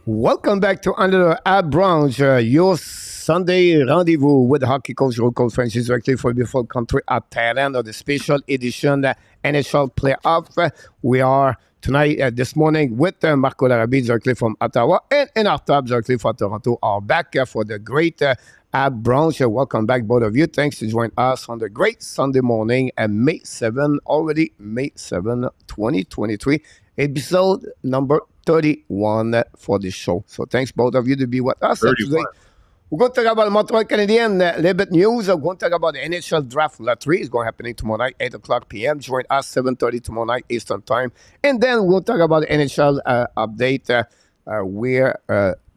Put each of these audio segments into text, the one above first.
Welcome back to another Habs Brunch, your Sunday rendezvous with hockey coach, road coach Francis directly for the beautiful country at Thailand of the special edition NHL playoff. We are tonight, this morning, with Marco Larabi directly from Ottawa and in our tab directly for Toronto are back for the great Habs Brunch. Welcome back, both of you. Thanks to join us on the great Sunday morning and May 7, already May 7, 2023. Episode number 31 for this show. So thanks both of you to be with us today. We're going to talk about Montreal Canadiens, a little bit news. We're going to talk about the NHL Draft Lottery. It's going to happen tonight night, 8 o'clock p.m. Join us 7:30 tomorrow night Eastern Time. And then we'll talk about the NHL update where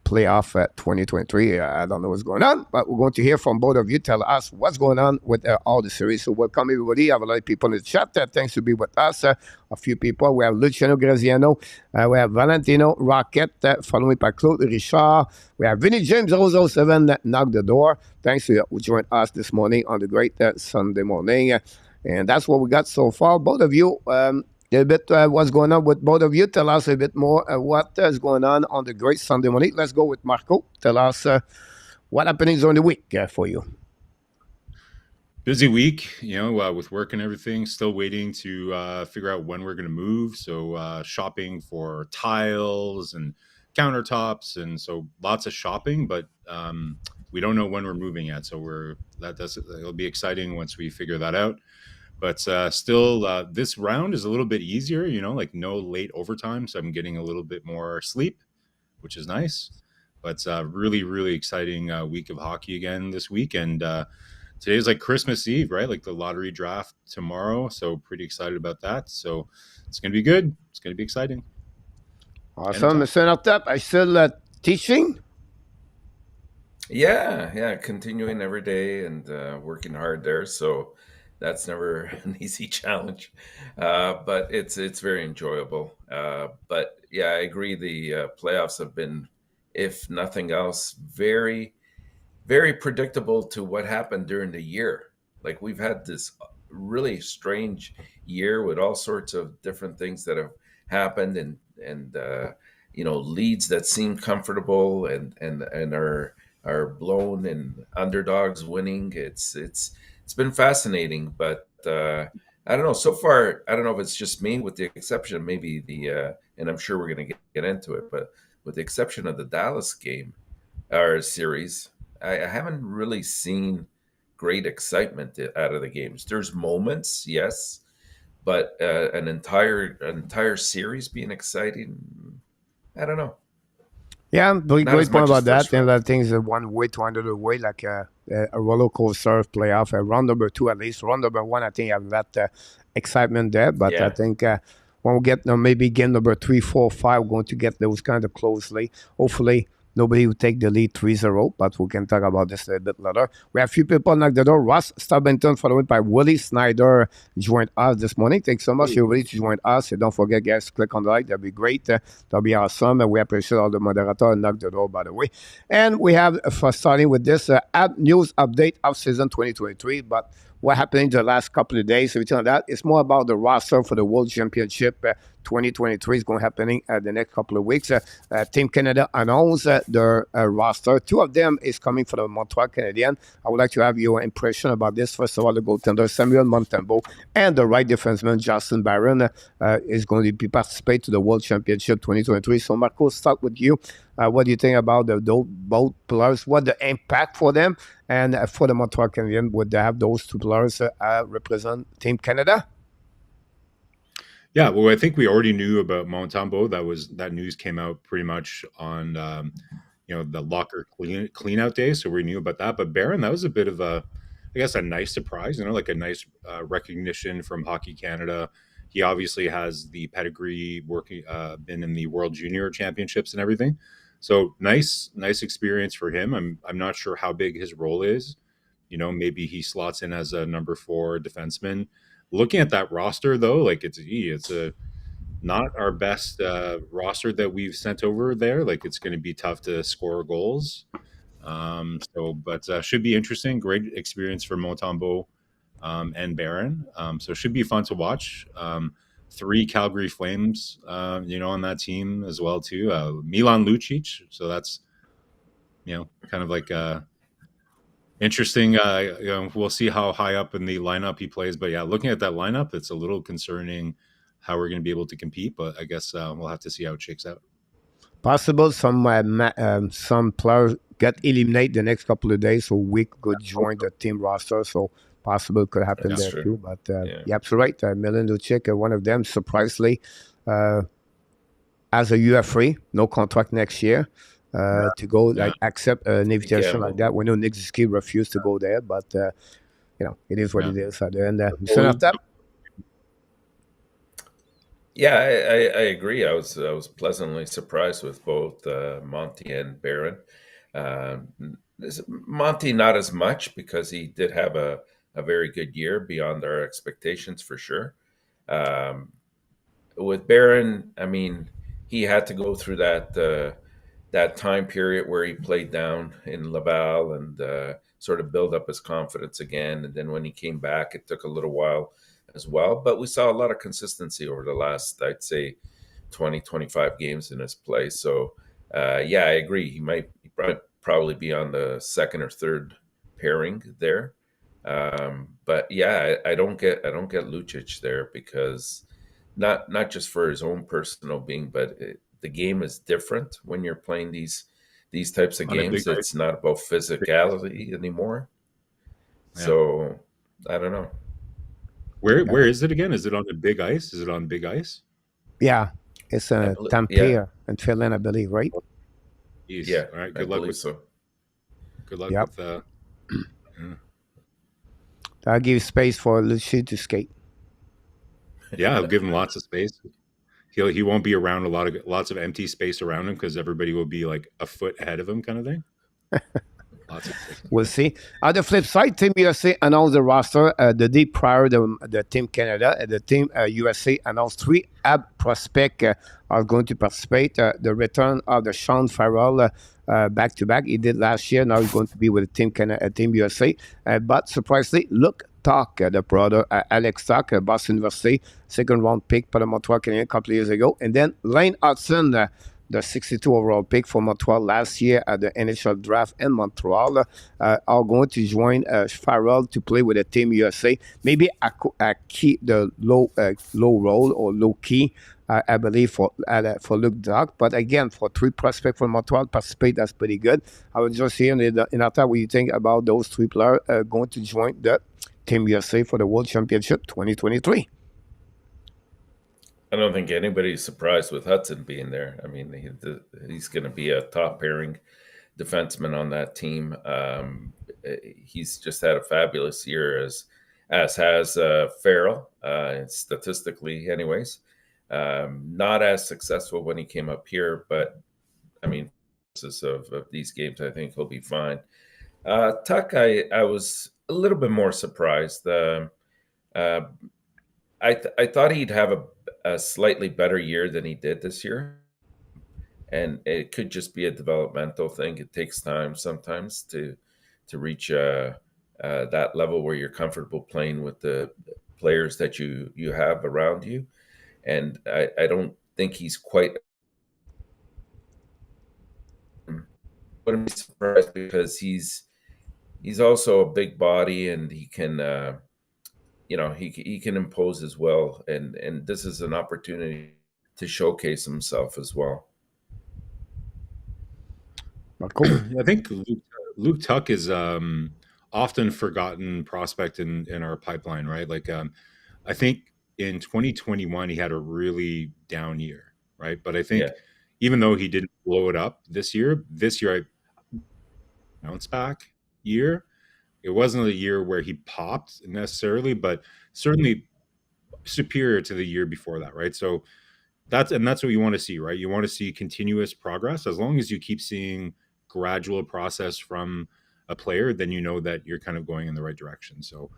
playoff 2023. I don't know what's going on, but we're going to hear from both of you. Tell us what's going on with all the series. So welcome everybody. I have a lot of people in the chat. Thanks to be with us. A few people. We have Luciano Graziano. We have Valentino Rocket, followed by Claude Richard. We have Vinny James 007 knock the door. Thanks to you who joined us this morning on the great Sunday morning. And that's what we got so far. Both of you, a little bit what's going on with both of you. Tell us a bit more what is going on the great Sunday morning. Let's go with Marco. Tell us what happenings on the week for you. Busy week, with work and everything. Still waiting to figure out when we're going to move. So shopping for tiles and countertops, and so lots of shopping. But we don't know when we're moving yet. So it'll be exciting once we figure that out. But still, this round is a little bit easier. Like no late overtime, so I'm getting a little bit more sleep, which is nice. But really, really exciting week of hockey again this week, and today's like Christmas Eve, right? Like the lottery draft tomorrow. So pretty excited about that. So it's going to be good. It's going to be exciting. Awesome. Mr. Nartap, are you still teaching? Yeah. Continuing every day and working hard there. So that's never an easy challenge. But it's very enjoyable. But yeah, I agree. The playoffs have been, if nothing else, very very predictable to what happened during the year. Like we've had this really strange year with all sorts of different things that have happened and leads that seem comfortable and are blown and underdogs winning. It's been fascinating, but I don't know. So far, I don't know if it's just me, with the exception of maybe and I'm sure we're going to get into it, but with the exception of the Dallas game or series, I haven't really seen great excitement out of the games. There's moments, yes, but an entire series being exciting, I don't know. Yeah, great point about that. And I think it's one way to another way, like a roller coaster playoff. Round number 2 at least. Round number 1, I think you have that excitement there. But yeah. I think when we get maybe game number 3, 4, 5, we're going to get those kind of closely. Hopefully, nobody will take the lead 3-0, but we can talk about this a bit later. We have a few people knock the door. Ross Stubbington, followed by Willie Snyder, joined us this morning. Thanks so much, everybody, to join us. And don't forget, guys, click on the like. That'll be great. That'll be awesome. And we appreciate all the moderators knock the door, by the way. And we have, for starting with this news update of season 2023, but what happened in the last couple of days, everything like that. It's more about the roster for the World Championship 2023 is going to happen the next couple of weeks. Team Canada announced their roster. 2 of them is coming from the Montreal Canadiens. I would like to have your impression about this. First of all, the goaltender Samuel Montembeault and the right defenseman Justin Barron is going to be participate to the World Championship 2023. So, Marco, start with you. What do you think about both players? What the impact for them? And for the Montreal Canadiens, would they have those 2 players represent Team Canada? Yeah, well, I think we already knew about Montembeault. That news came out pretty much on the locker clean out day, so we knew about that. But Barron, that was a bit of a nice surprise. Like a nice recognition from Hockey Canada. He obviously has the pedigree, been in the World Junior Championships and everything. So nice experience for him. I'm not sure how big his role is. Maybe he slots in as a number 4 defenseman. Looking at that roster, though, like it's not our best roster that we've sent over there. Like it's going to be tough to score goals. But should be interesting. Great experience for Montembeault and Barron. So it should be fun to watch. 3 Calgary Flames, on that team as well too. Milan Lucic, so that's kind of like interesting. We'll see how high up in the lineup he plays, but yeah, looking at that lineup, it's a little concerning how we're going to be able to compete. But I guess we'll have to see how it shakes out. Possible some players get eliminated the next couple of days, so we could join the team roster. So possible could happen That's there true. too. But Yeah. you're absolutely right. Milan Lucic, one of them, surprisingly, uh, as a UFA, no contract next year. To go like accept an invitation like that. We know Nick Ziski refused to go there, but it is what it is. And Mr. Nartap? Yeah, I agree. I was pleasantly surprised with both Monty and Barron. Monty not as much because he did have a very good year beyond our expectations for sure. With Barron, I mean, he had to go through that time period where he played down in Laval and sort of build up his confidence again. And then when he came back, it took a little while as well. But we saw a lot of consistency over the last, I'd say, 20, 25 games in his play. So, yeah, I agree. He might probably be on the second or third pairing there. But yeah, I don't get Lucic there because not just for his own personal being, but the game is different when you're playing these types of games. It's not about physicality anymore. Yeah. So I don't know. Where is it again? Is it on the big ice? Is it on big ice? Yeah, it's Tampere and Finland, I believe, right? Jeez. Yeah. All right. Good luck with so. Good luck with I'll give space for Lucic to skate. Yeah, I'll give him lots of space. He won't be around lots of empty space around him because everybody will be like a foot ahead of him, kind of thing. We'll see. On the flip side, Team USA announced the roster the day prior to the Team Canada. The Team USA announced 3 AB prospects are going to participate. The return of the Sean Farrell back-to-back. He did last year. Now he's going to be with Team USA. But surprisingly, Luke Tuck, the brother Alex Tuck, Boston University, second-round pick for the Montreal Canadiens a couple of years ago. And then Lane Hudson, the 62 overall pick for Montreal last year at the NHL draft in Montreal, are going to join Farrell to play with the Team USA. Maybe a key, the low role or low key, I believe, for Luke Tuck. But again, for 3 prospects from Montreal participate, that's pretty good. I was just hearing in our time what you think about those 3 players going to join the Team USA for the World Championship 2023. I don't think anybody's surprised with Hudson being there. I mean, he's going to be a top pairing defenseman on that team. He's just had a fabulous year, as has Farrell, statistically, anyways. Not as successful when he came up here, but I mean, of these games, I think he'll be fine. Tuck, I was a little bit more surprised. I thought he'd have a slightly better year than he did this year. And it could just be a developmental thing. It takes time sometimes to reach that level where you're comfortable playing with the players that you have around you. And I don't think he's quite. But I'm surprised because he's also a big body and he can. He can impose as well, and this is an opportunity to showcase himself as well. Cool. I think Luke Tuck is often forgotten prospect in our pipeline, right? Like I think in 2021 he had a really down year, right? But I think even though he didn't blow it up this year I bounce back year. It wasn't a year where he popped necessarily, but certainly superior to the year before that, right? So that's what you want to see, right? You want to see continuous progress. As long as you keep seeing gradual process from a player, then you know that you're kind of going in the right direction. So,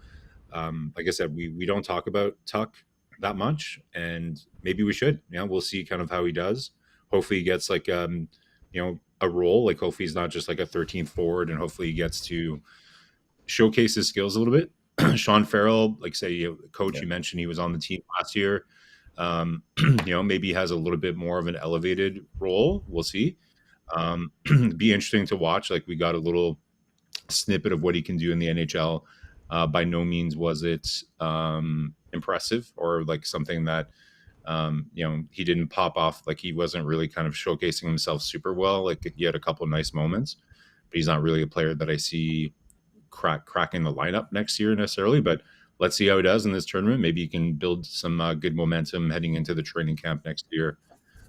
like I said, we don't talk about Tuck that much, and maybe we should. Yeah, we'll see kind of how he does. Hopefully, he gets like a role. Like hopefully, he's not just like a 13th forward, and hopefully, he gets to showcase his skills a little bit. Sean Farrell, like say, coach, you mentioned he was on the team last year. Maybe he has a little bit more of an elevated role. We'll see. Be interesting to watch. Like we got a little snippet of what he can do in the NHL. By no means was it impressive or like something that he didn't pop off. Like he wasn't really kind of showcasing himself super well. Like he had a couple of nice moments, but he's not really a player that I see cracking the lineup next year necessarily. But let's see how he does in this tournament. Maybe he can build some good momentum heading into the training camp next year.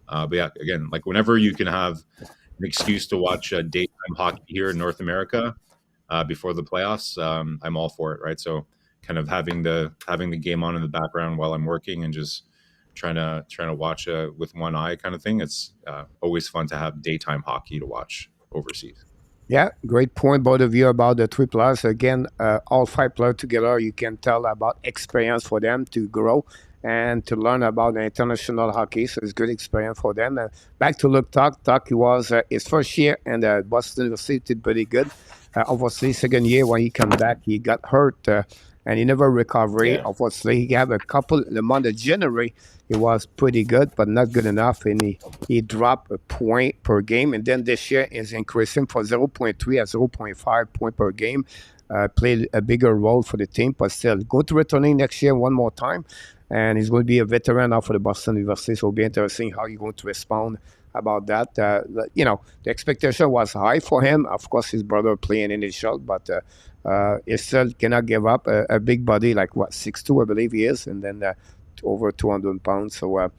But yeah, again, like whenever you can have an excuse to watch daytime hockey here in North America before the playoffs, I'm all for it, right? So kind of having the game on in the background while I'm working and just trying to watch with one eye kind of thing. It's always fun to have daytime hockey to watch overseas. Yeah, great point, both of you, about the three players. Again, all five players together, you can tell about experience for them to grow and to learn about the international hockey. So it's good experience for them. Back to Luke Tuck. Tuck, he was his first year and Boston University did pretty good. Obviously, second year when he come back, he got hurt and he never recovered. Yeah. Obviously, he had a couple the month of January. He was pretty good, but not good enough, and he dropped a point per game. And then this year is increasing from 0.3 at 0.5 point per game. Played a bigger role for the team, but still going to returning next year one more time. And he's going to be a veteran now for the Boston University, so it'll be interesting how he's going to respond about that. The expectation was high for him. Of course, his brother playing initial, but he still cannot give up a big body like 6'2", I believe he is, and then over 200 pounds. So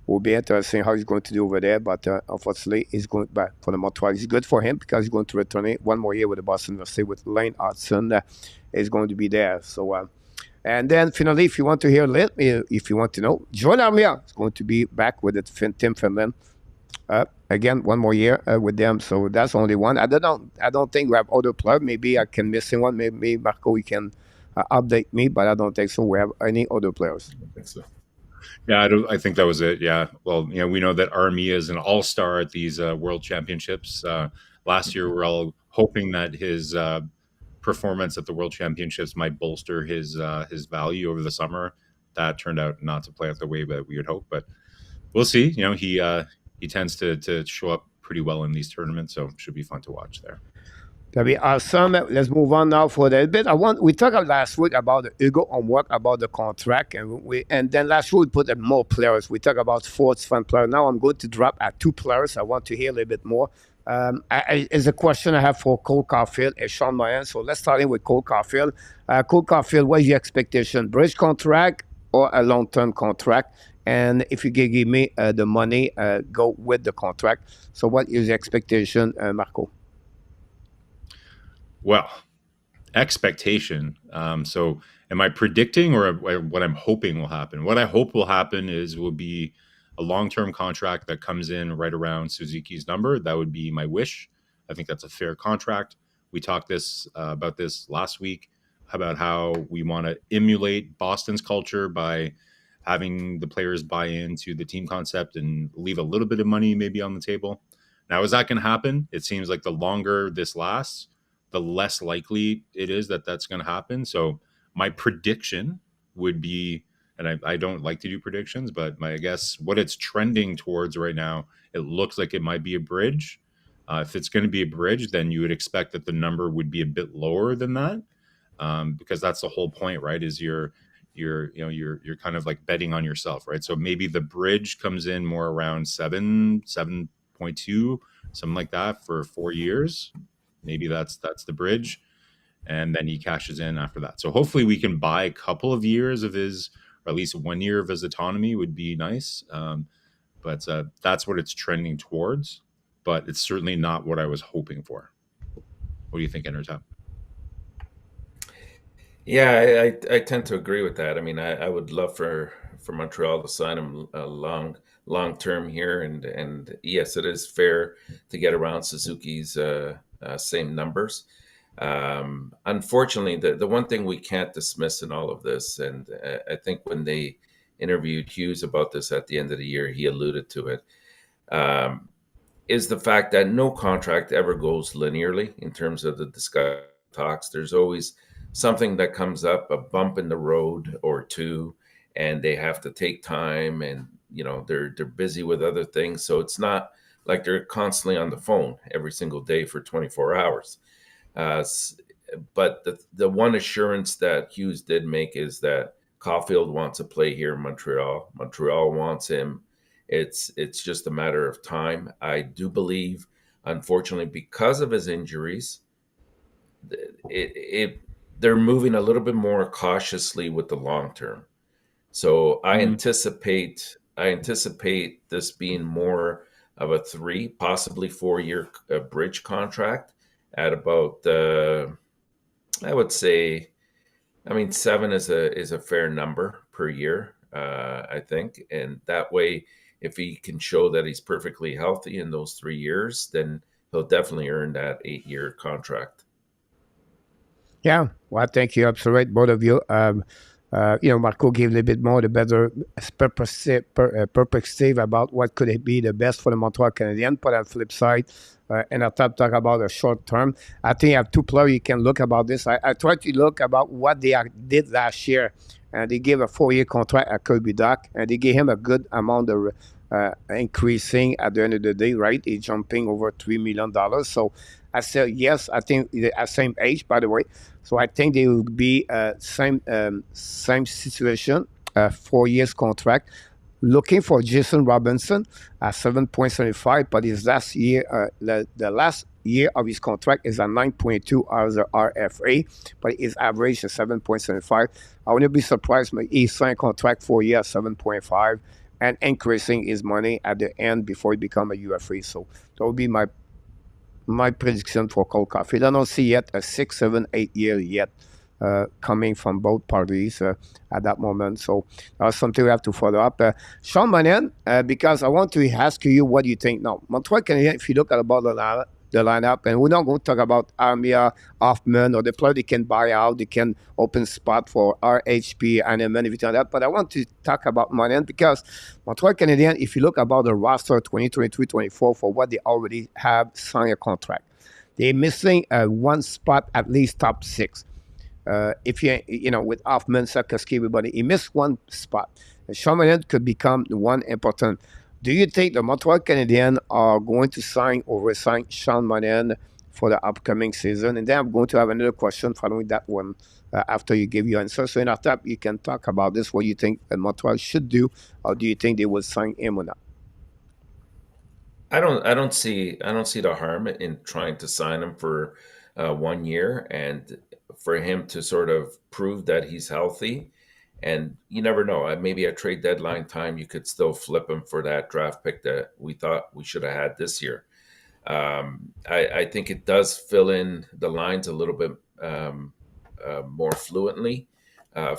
will be interesting how he's going to do over there. But unfortunately, he's going back for the Montreal. It's good for him because he's going to return it one more year with the Boston University with Lane Hudson. Is going to be there. So. And then finally, if you want to hear, if you want to know, Joel Armia is going to be back with the Team Finland. Again, one more year with them. So that's only one. I don't think we have other players. Maybe I can miss one. Maybe Marco, you can update me, but I don't think so. We have any other players. I don't think so. Yeah, I think that was it. Yeah. Well, we know that Armia is an all-star at these World Championships. Last year, we're all hoping that his performance at the World Championships might bolster his value over the summer. That turned out not to play out the way that we would hope, but we'll see. He tends to show up pretty well in these tournaments, so it should be fun to watch there. That'll be awesome. Let's move on now for a little bit. We talked last week about the Hugo homework, about the contract, and then last week we put more players. We talked about sports fan players. Now I'm going to drop at two players. I want to hear a little bit more. Is a question I have for Cole Caulfield and Sean Moyen. So let's start in with Cole Caulfield. Cole Caulfield, what is your expectation? Bridge contract or a long-term contract? And if you can give me the money, go with the contract. So what is your expectation, Marco? Well, expectation. So am I predicting or what I'm hoping will happen? What I hope will happen will be a long-term contract that comes in right around Suzuki's number. That would be my wish. I think that's a fair contract. We talked about this last week, about how we want to emulate Boston's culture by having the players buy into the team concept and leave a little bit of money maybe on the table. Now, is that going to happen? It seems like the longer this lasts, the less likely it is that that's going to happen. So my prediction would be, and I don't like to do predictions, but I guess what it's trending towards right now, it looks like it might be a bridge. If it's going to be a bridge, then you would expect that the number would be a bit lower than that, because that's the whole point, right? Is you're kind of like betting on yourself, right? So maybe the bridge comes in more around 7.2, something like that for 4 years. Maybe that's the bridge, and then he cashes in after that. So hopefully we can buy a couple of years of his, or at least 1 year of his autonomy would be nice. But that's what it's trending towards. But it's certainly not what I was hoping for. What do you think, Enertop? Yeah, I tend to agree with that. I mean, I would love for Montreal to sign him a long term here, and yes, it is fair to get around Suzuki's same numbers. Unfortunately, the one thing we can't dismiss in all of this, and I think when they interviewed Hughes about this at the end of the year, he alluded to it, is the fact that no contract ever goes linearly in terms of the discussion talks. There's always something that comes up, a bump in the road or two, and they have to take time, and they're busy with other things, so it's not like they're constantly on the phone every single day for 24 hours. But the one assurance that Hughes did make is that Caulfield wants to play here in Montreal. Montreal wants him. It's just a matter of time. I do believe, unfortunately, because of his injuries, they're moving a little bit more cautiously with the long term. So I anticipate this being more of a 3, possibly 4-year bridge contract at about I would say, I mean, 7 is a fair number per year, I think, and that way, if he can show that he's perfectly healthy in those 3 years, then he'll definitely earn that 8-year contract. Yeah, well, I think you're absolutely right, both of you. Marco gave a little bit more the better perspective about what could it be the best for the Montreal Canadiens. But on the flip side, and I talk about a short term, I think I have two players you can look about this. I tried to look about what they did last year, and they gave a 4-year contract at Kirby Doc, and they gave him a good amount of increasing at the end of the day, right? He's jumping over $3 million. So I said, yes, I think they're at same age, by the way. So I think they will be same situation, 4 years contract. Looking for Jason Robinson at 7.75, but his last year, the last year of his contract is at 9.2 as a RFA, but his average is 7.75. I wouldn't be surprised if he signed contract 4 years, 7.5, and increasing his money at the end before he become a UFA. So that would be my prediction for Cole Caulfield. I don't see yet a 6, 7, 8 year yet coming from both parties at that moment. So that's something we have to follow up. Sean Monahan, because I want to ask you what you think now. Montreal Canadiens, if you look at about the lineup, and we're not going to talk about Armia, Hoffman, or the player they can buy out, they can open spot for RHP, Animan, everything like that. But I want to talk about Monahan because Montreal Canadiens, if you look about the roster 2023-24 for what they already have signed a contract, they're missing one spot, at least top 6. If with Hoffman, Sakaski, everybody, he missed one spot. Sean Monahan could become the one important. Do you think the Montreal Canadiens are going to sign or resign Sean Monahan for the upcoming season? And then I'm going to have another question following that one after you give your answer. So in our top, you can talk about this, what you think Montreal should do, or do you think they will sign him or not? I don't see the harm in trying to sign him for 1 year and for him to sort of prove that he's healthy. And you never know. Maybe at trade deadline time, you could still flip him for that draft pick that we thought we should have had this year. I think it does fill in the lines a little bit more fluently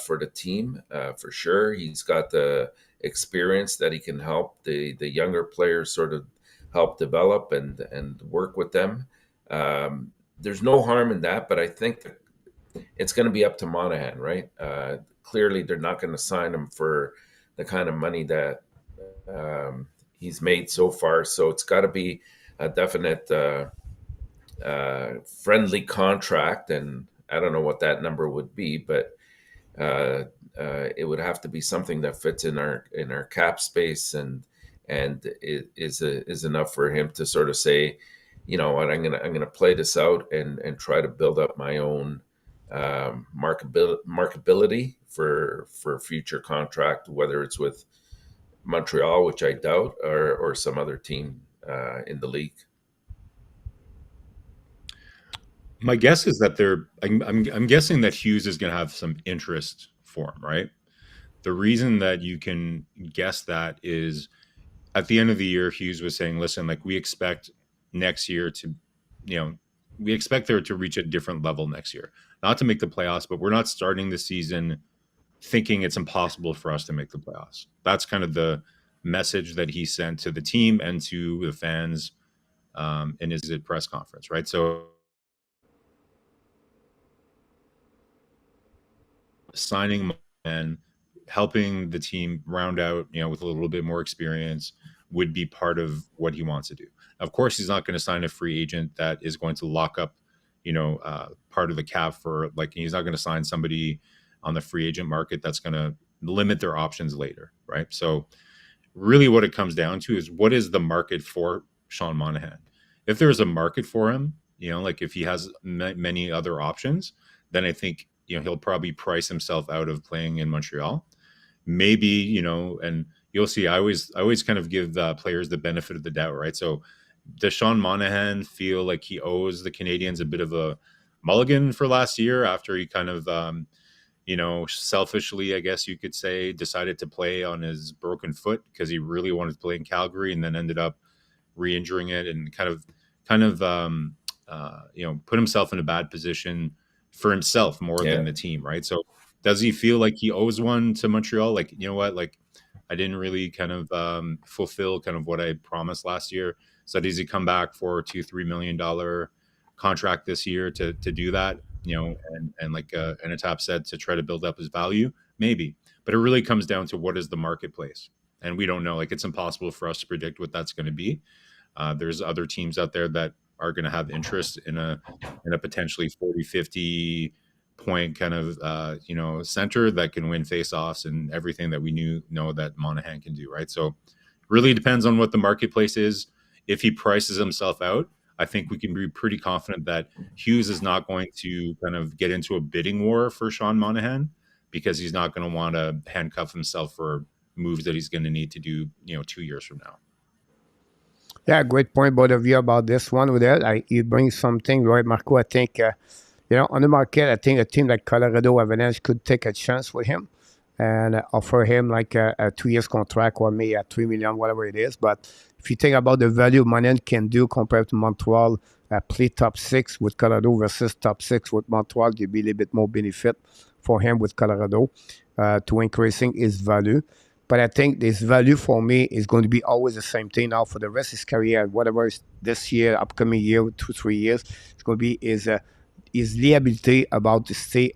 for the team, for sure. He's got the experience that he can help the younger players sort of help develop and work with them. There's no harm in that, but I think it's going to be up to Monahan, right? Clearly, they're not going to sign him for the kind of money that he's made so far. So it's got to be a definite friendly contract, and I don't know what that number would be, but it would have to be something that fits in our cap space and it is enough for him to sort of say, you know what, I'm gonna play this out and try to build up my own markability for future contract, whether it's with Montreal, which I doubt, or some other team in the league. My guess is that I'm guessing that Hughes is going to have some interest for him, right? The reason that you can guess that is at the end of the year, Hughes was saying, listen, like we expect next year to, we expect there to reach a different level next year. Not to make the playoffs, but we're not starting the season thinking it's impossible for us to make the playoffs. That's kind of the message that he sent to the team and to the fans in his press conference, right? So signing and helping the team round out, with a little bit more experience would be part of what he wants to do. Of course, he's not going to sign a free agent that is going to lock up, part of the cap for, like, he's not going to sign somebody on the free agent market that's going to limit their options later, right? So really what it comes down to is what is the market for Sean Monahan? If there's a market for him, like if he has many other options, then I think, he'll probably price himself out of playing in Montreal. Maybe, and you'll see, I always kind of give the players the benefit of the doubt, right? So does Sean Monahan feel like he owes the Canadiens a bit of a mulligan for last year after he kind of, selfishly, I guess you could say, decided to play on his broken foot because he really wanted to play in Calgary and then ended up re-injuring it and put himself in a bad position for himself more than the team, right? So does he feel like he owes one to Montreal? Like, you know what, like I didn't really kind of fulfill kind of what I promised last year. So does he come back for a $2-3 million contract this year to do that? And like Anatap said, to try to build up his value, maybe. But it really comes down to what is the marketplace. And we don't know. Like, it's impossible for us to predict what that's going to be. There's other teams out there that are going to have interest in a potentially 40, 50 point kind of, center that can win faceoffs and everything that we know that Monahan can do, right? So really depends on what the marketplace is. If he prices himself out, I think we can be pretty confident that Hughes is not going to kind of get into a bidding war for Sean Monahan because he's not going to want to handcuff himself for moves that he's going to need to do, 2 years from now. Yeah, great point, both of you, about this one. With that, you bring something, right, Marco? I think, on the market, I think a team like Colorado Avalanche could take a chance with him and offer him like a 2 years contract or maybe a $3 million, whatever it is. But if you think about the value Monahan can do compared to Montreal, play top 6 with Colorado versus top 6 with Montreal, there'd be a little bit more benefit for him with Colorado to increasing his value. But I think this value for me is going to be always the same thing now for the rest of his career, whatever is this year, upcoming year, 2-3 years. It's going to be his liability about to stay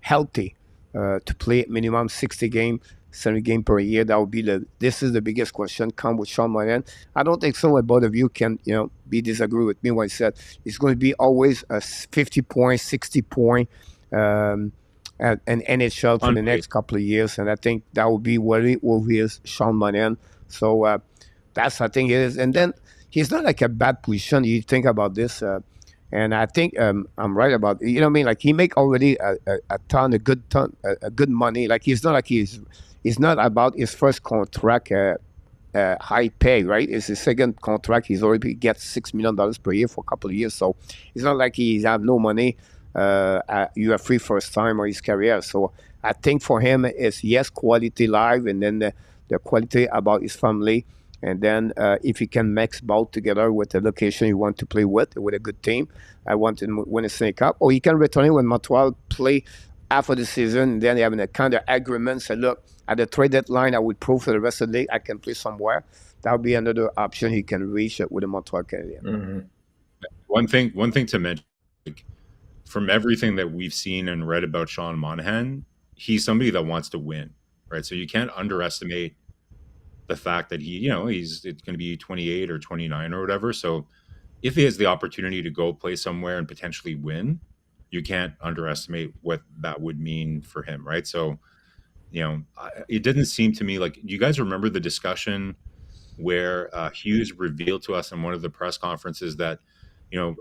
healthy, to play minimum 60 games, 70 games per year. That would be this is the biggest question come with Sean Monahan. I don't think so. Both of you can, be disagree with me when I said it's going to be always a 50 point, 60 point, an NHL for the next couple of years. And I think that will be what it will be is Sean Monahan. So that's, I think it is. And then he's not like a bad position. You think about this. And I think I'm right about, like he make already a good money. Like he's not like he's not about his first contract high pay, right? It's his second contract. He's already gets $6 million per year for a couple of years. So it's not like he's have no money. You are free first time of his career. So I think for him it's yes, quality life, and then the quality about his family. And then if he can mix both together with the location you want to play with a good team, I want to win a Stanley Cup. Or he can return it when Montreal play after the season. And then they have a kind of agreement. Say, look, at the trade deadline, I would prove for the rest of the league I can play somewhere. That would be another option he can reach with the Montreal Canadiens. Mm-hmm. One thing to mention, like, from everything that we've seen and read about Sean Monahan, he's somebody that wants to win, right? So you can't underestimate the fact that he's going to be 28 or 29 or whatever. So if he has the opportunity to go play somewhere and potentially win, you can't underestimate what that would mean for him, right? So, it didn't seem to me like, you guys remember the discussion where Hughes revealed to us in one of the press conferences that,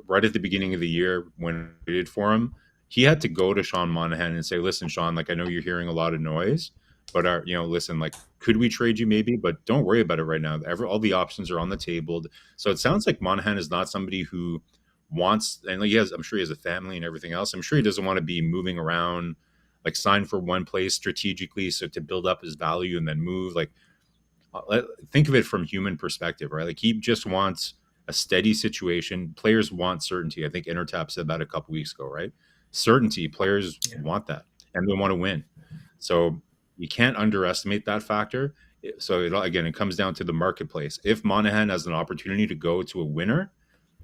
right at the beginning of the year when we did for him, he had to go to Sean Monahan and say, listen, Sean, like, I know you're hearing a lot of noise, but listen, like, could we trade you maybe? But don't worry about it right now. All the options are on the table. So it sounds like Monahan is not somebody who wants, and I'm sure he has a family and everything else. I'm sure he doesn't want to be moving around, like sign for one place strategically, so to build up his value and then move. Like, think of it from human perspective, right? Like, he just wants a steady situation. Players want certainty. I think Intertap said that a couple weeks ago, right? Certainty. Players want that, and they want to win. So you can't underestimate that factor. So it comes down to the marketplace. If Monahan has an opportunity to go to a winner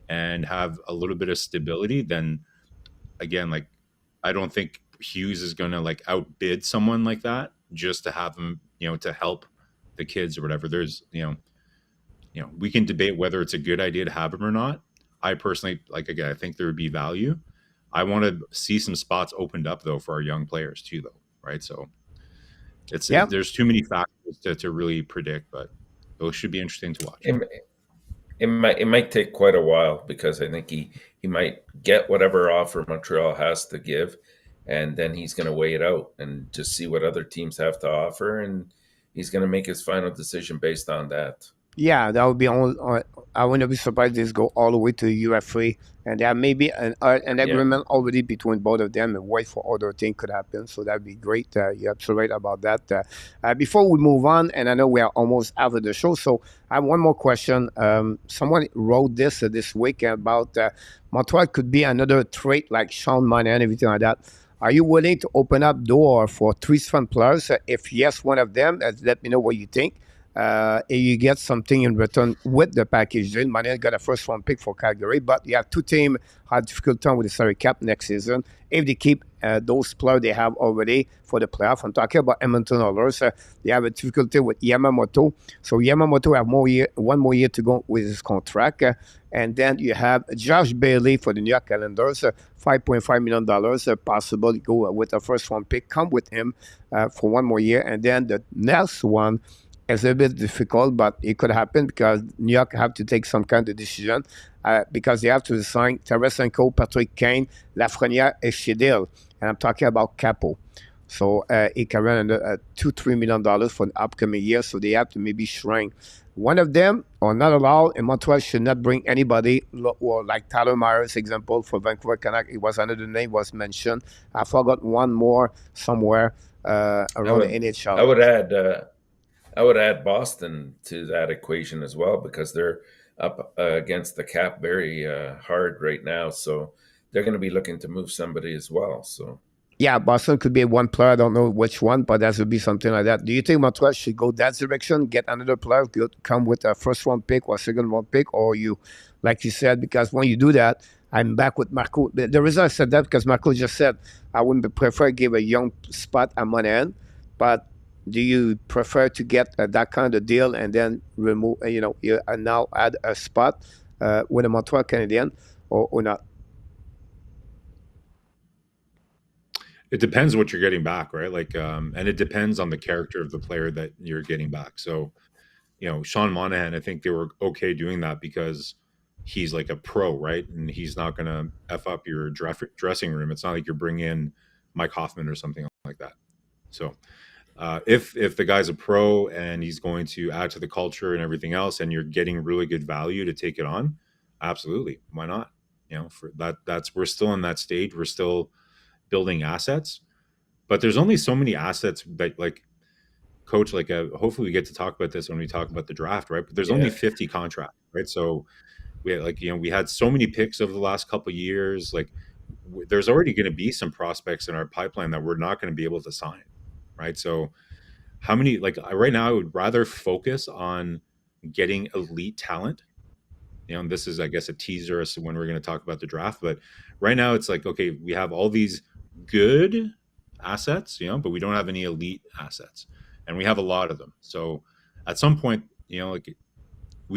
and have a little bit of stability, then again, like, I don't think Hughes is going to like outbid someone like that just to have him, to help the kids or whatever. There's, we can debate whether it's a good idea to have him or not. I personally, I think there would be value. I want to see some spots opened up though for our young players too, though, right? So Yeah. There's too many factors to really predict, but those should be interesting to watch. It, it might take quite a while because I think he might get whatever offer Montreal has to give, and then he's going to weigh it out and just see what other teams have to offer, and he's going to make his final decision based on that. Yeah, that would be all. I wouldn't be surprised this go all the way to UFA, and there may be an Yeah, agreement already between both of them, and wait for other things could happen. So that'd be great. You're absolutely right about that. Before we move on, and I know we are almost out of the show, so I have one more question. Someone wrote this week about Montreal could be another trait like Sean Monahan and everything like that. Are you willing to open up door for three front players? If yes, one of them, let me know what you think. You get something in return with the package deal. Montreal got a first round pick for Calgary, but you have two teams had difficult time with the salary cap next season. If they keep those players they have already for the playoff, I'm talking about Edmonton Oilers. They have a difficulty with Yamamoto, so Yamamoto have one more year to go with his contract. And then you have Josh Bailey for the New York Islanders, $5.5 million possible go with a first round pick, come with him for one more year. And then the next one is a bit difficult, but it could happen because New York have to take some kind of decision because they have to sign Tarasenko, Patrick Kane, Lafreniere, and Shedil. And I'm talking about Capo. So it can run under $2-3 million for the upcoming year. So they have to maybe shrink. One of them are not allowed, and Montreal should not bring anybody, or like Tyler Myers, example, for Vancouver Canucks. It was another name was mentioned. I forgot one more somewhere around the NHL. I would add Boston to that equation as well because they're up against the cap very hard right now. So they're going to be looking to move somebody as well. So Yeah, Boston could be one player. I don't know which one, but that would be something like that. Do you think Montreal should go that direction, get another player, come with a first round pick or second round pick, or you, like you said, because when you do that, I'm back with Marco. The reason I said that because Marco just said I wouldn't prefer give a young spot at one end, but do you prefer to get that kind of deal and then remove, and now add a spot with a Montreal Canadian or not? It depends what you're getting back, right? Like, and it depends on the character of the player that you're getting back. So, Sean Monahan, I think they were okay doing that because he's like a pro, right? And he's not going to F up your dressing room. It's not like you're bringing in Mike Hoffman or something like that. So, if the guy's a pro and he's going to add to the culture and everything else, and you're getting really good value to take it on, absolutely, why not? For that's we're still in that stage. We're still building assets, but there's only so many assets that like coach hopefully we get to talk about this when we talk about the draft, right? But there's only yeah, 50 contracts, right? So we had, we had so many picks over the last couple of years. Like there's already going to be some prospects in our pipeline that we're not going to be able to sign, right? So how many right now I would rather focus on getting elite talent. And this is, I guess, a teaser as to when we're going to talk about the draft. But right now, it's like, okay, we have all these good assets, but we don't have any elite assets, and we have a lot of them. So at some point, we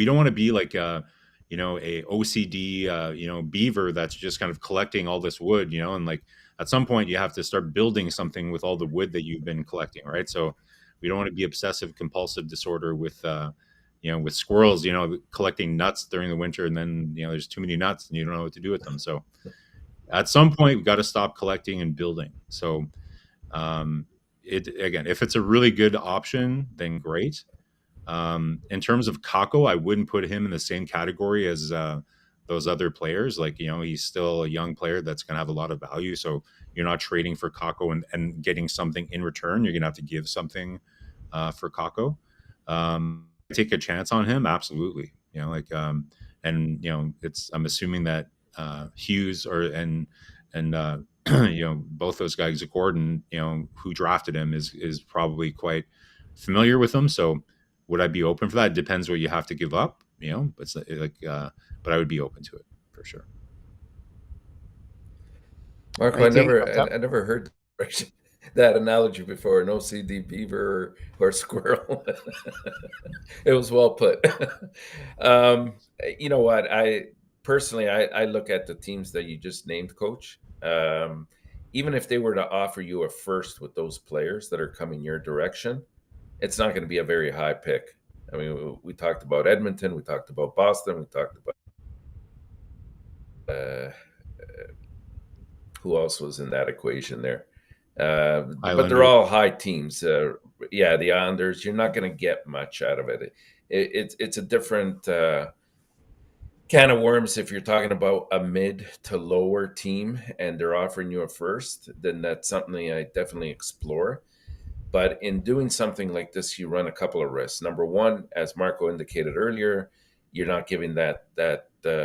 don't want to be like a OCD beaver that's just kind of collecting all this wood, and like at some point you have to start building something with all the wood that you've been collecting, right? So we don't want to be obsessive compulsive disorder with with squirrels, collecting nuts during the winter, and then there's too many nuts and you don't know what to do with them. So at some point we've got to stop collecting and building. So again, if it's a really good option, then great. In terms of Kako, I wouldn't put him in the same category as those other players. Like, he's still a young player that's going to have a lot of value. So you're not trading for Kako and getting something in return. You're going to have to give something for Kako. Take a chance on him, absolutely. I'm assuming that Hughes and both those guys, Gordon, who drafted him, is probably quite familiar with him. So would I be open for that? It depends what you have to give up, but but I would be open to it for sure. Marco, I never heard that analogy before. An OCD beaver or squirrel. It was well put. You know what? I personally look at the teams that you just named, Coach. even if they were to offer you a first with those players that are coming your direction, it's not going to be a very high pick. I mean, we talked about Edmonton, we talked about Boston, we talked about who else was in that equation there. But they're all high teams. Yeah, the Islanders, you're not going to get much out of it. It's a different can of worms. If you're talking about a mid to lower team and they're offering you a first, then that's something I definitely explore. But in doing something like this, you run a couple of risks. Number one, as Marco indicated earlier, you're not giving that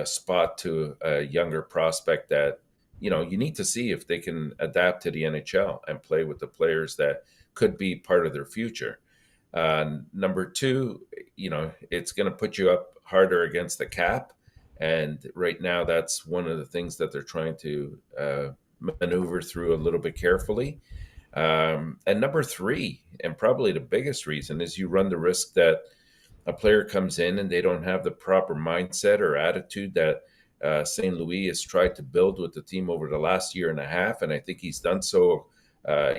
spot to a younger prospect that, you know, you need to see if they can adapt to the NHL and play with the players that could be part of their future. Number two, you know, it's going to put you up harder against the cap. And right now, that's one of the things that they're trying to maneuver through a little bit carefully. And number three, and probably the biggest reason, is you run the risk that a player comes in and they don't have the proper mindset or attitude that St. Louis has tried to build with the team over the last year and a half. And I think he's done so,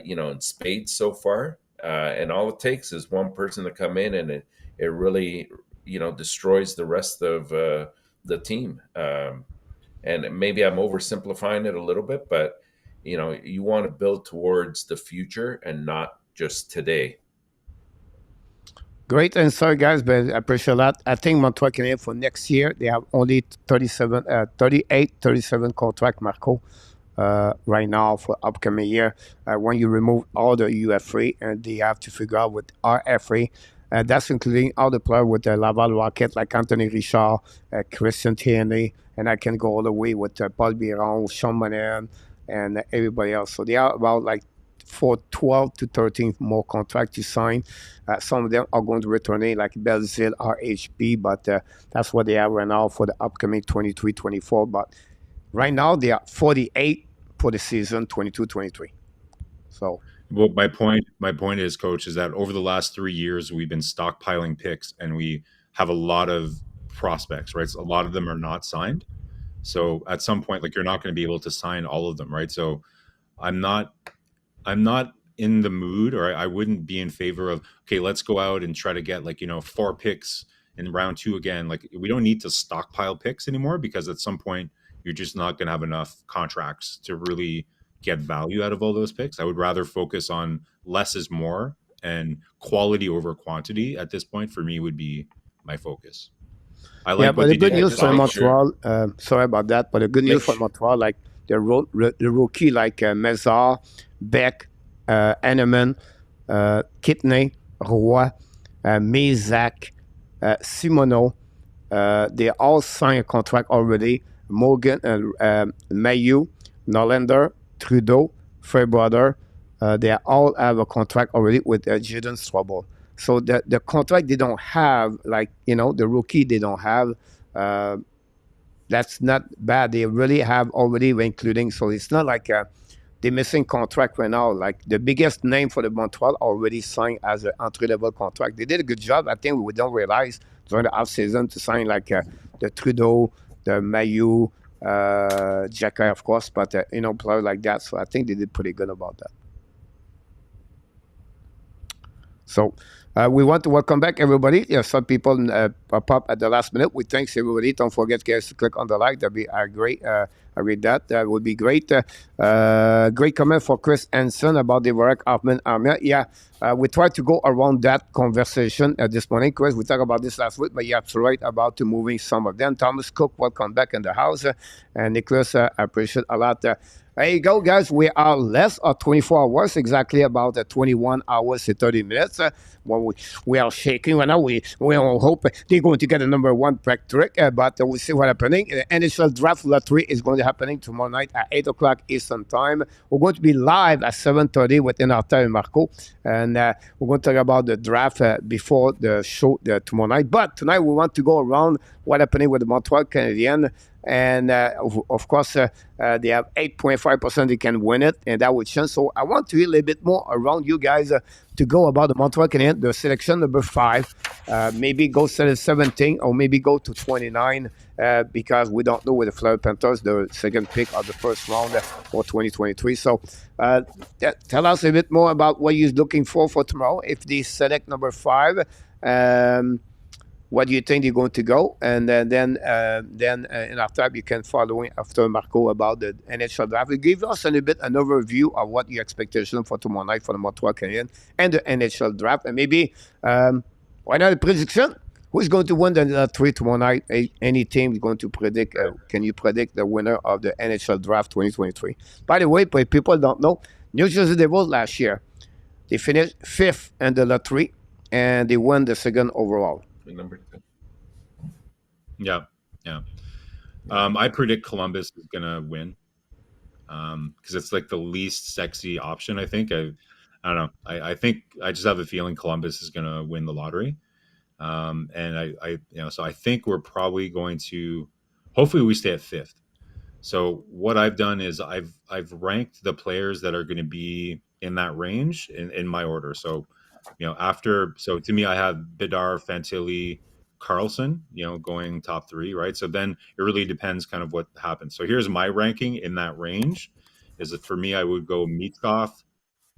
you know, in spades so far. And all it takes is one person to come in and it really, you know, destroys the rest of the team. And maybe I'm oversimplifying it a little bit, but, you know, you want to build towards the future and not just today. Great answer, guys, but I appreciate that. I think Montreal Canadiens for next year, they have only 37 contract, Marco, right now for upcoming year. When you remove all the UFA, and they have to figure out with RFA, that's including all the players with the Laval Rocket, like Anthony Richard, Christian Tierney, and I can go all the way with Paul Biron, Sean Monahan, and everybody else. So they are about like for 12 to 13 more contracts to sign. Some of them are going to return like Belzile, RHP, but that's what they have right now for the upcoming 23-24. But right now, they are 48 for the season 22-23. So, well, my point is, Coach, is that over the last 3 years, we've been stockpiling picks, and we have a lot of prospects, right? So a lot of them are not signed. So at some point, like, you're not going to be able to sign all of them, right? So I'm not in the mood, or I wouldn't be in favor of, okay, let's go out and try to get, like, you know, 4 picks in round 2 again. Like, we don't need to stockpile picks anymore, because at some point you're just not going to have enough contracts to really get value out of all those picks. I would rather focus on less is more, and quality over quantity at this point for me would be my focus. I like but the good news for Montreal, sorry about that, but the good news for Montreal, like the rookie like Mézard, Beck, Henneman, Kipney, Roy, Mézac, Simoneau, they all signed a contract already. Morgan, Mayu, Norlander, Trudeau, Fairbrother, they all have a contract already with Jadon Strouble. So the contract they don't have, like, you know, the rookie they don't have, that's not bad. They really have already including. So it's not like they're missing contract right now. Like the biggest name for the Montreal already signed as an entry-level contract. They did a good job. I think we don't realize during the off-season to sign like the Trudeau, the Mayu, Jacquet, of course, but you know, players like that. So I think they did pretty good about that. So we want to welcome back everybody. Yeah, some people pop up at the last minute. We thanks everybody. Don't forget, guys, to click on the like. That'd be great. I read that. That would be great. Great comment for Chris Hansen about the Varek Hoffman Armia. Yeah, we tried to go around that conversation this morning. Chris, we talked about this last week, but you're absolutely right about moving some of them. Thomas Cook, welcome back in the house. And Nicholas, I appreciate a lot. There you go, guys. We are less of 24 hours, exactly about 21 hours and 30 minutes. When we are shaking right now, we all hope they're going to get a number 1 pick trick, but we'll see what's happening. The NHL Draft Lottery is going to happen tomorrow night at 8 o'clock Eastern Time. We're going to be live at 7:30 with Renata and Marco, and we're going to talk about the draft before the show tomorrow night. But tonight we want to go around what's happening with the Montreal Canadiens. And of course, they have 8.5% they can win it, and that would change. So I want to hear a little bit more around you guys to go about the Montreal Canadiens, the selection number 5. Maybe go to 17 or maybe go to 29 because we don't know with the Florida Panthers, the second pick of the first round for 2023. So tell us a bit more about what you're looking for tomorrow. If they select number 5, what do you think they're going to go? And then in after you can follow after Marco about the NHL draft. Give us a little bit an overview of what your expectation for tomorrow night for the Montreal Canadiens and the NHL draft, and maybe why not a prediction? Who's going to win the lottery tomorrow night? Any team is going to predict? Can you predict the winner of the NHL draft 2023? By the way, for people don't know, New Jersey Devils last year they finished 5th in the lottery and they won the second overall. Number 2. Yeah. I predict Columbus is gonna win because it's like the least sexy option. I think I don't know. I think I just have a feeling Columbus is gonna win the lottery, and so I think we're probably going to. Hopefully, we stay at 5th. So what I've done is I've ranked the players that are going to be in that range in my order. So so to me, I have Bedard, Fantilli, Carlson, going top 3, right? So then it really depends kind of what happens. So here's my ranking in that range. Is that for me, I would go Mitkov,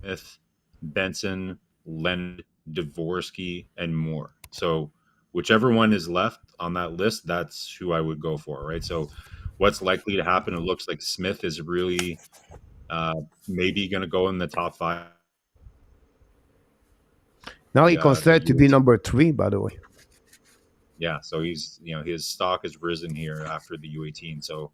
Smith, Benson, Leonard, Dvorsky, and more. So whichever one is left on that list, that's who I would go for, right? So what's likely to happen? It looks like Smith is really maybe going to go in the top 5. Now he considered to be number 3, by the way. Yeah, so he's his stock has risen here after the U18. So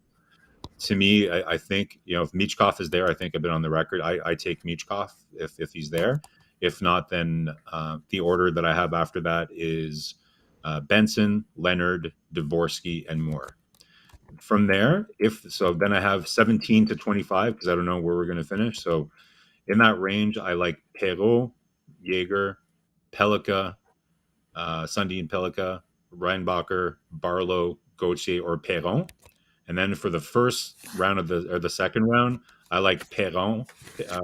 to me, I think if Michkov is there, I think I've been on the record. I take Michkov if he's there. If not, then the order that I have after that is Benson, Leonard, Dvorsky, and more. From there, then I have 17 to 25 because I don't know where we're going to finish. So in that range, I like Perrault, Jaeger, Pelika, Sundin Pelika, Reinbacher, Barlow, Gauthier, or Perron. And then for the first round of the second round, I like Perron. I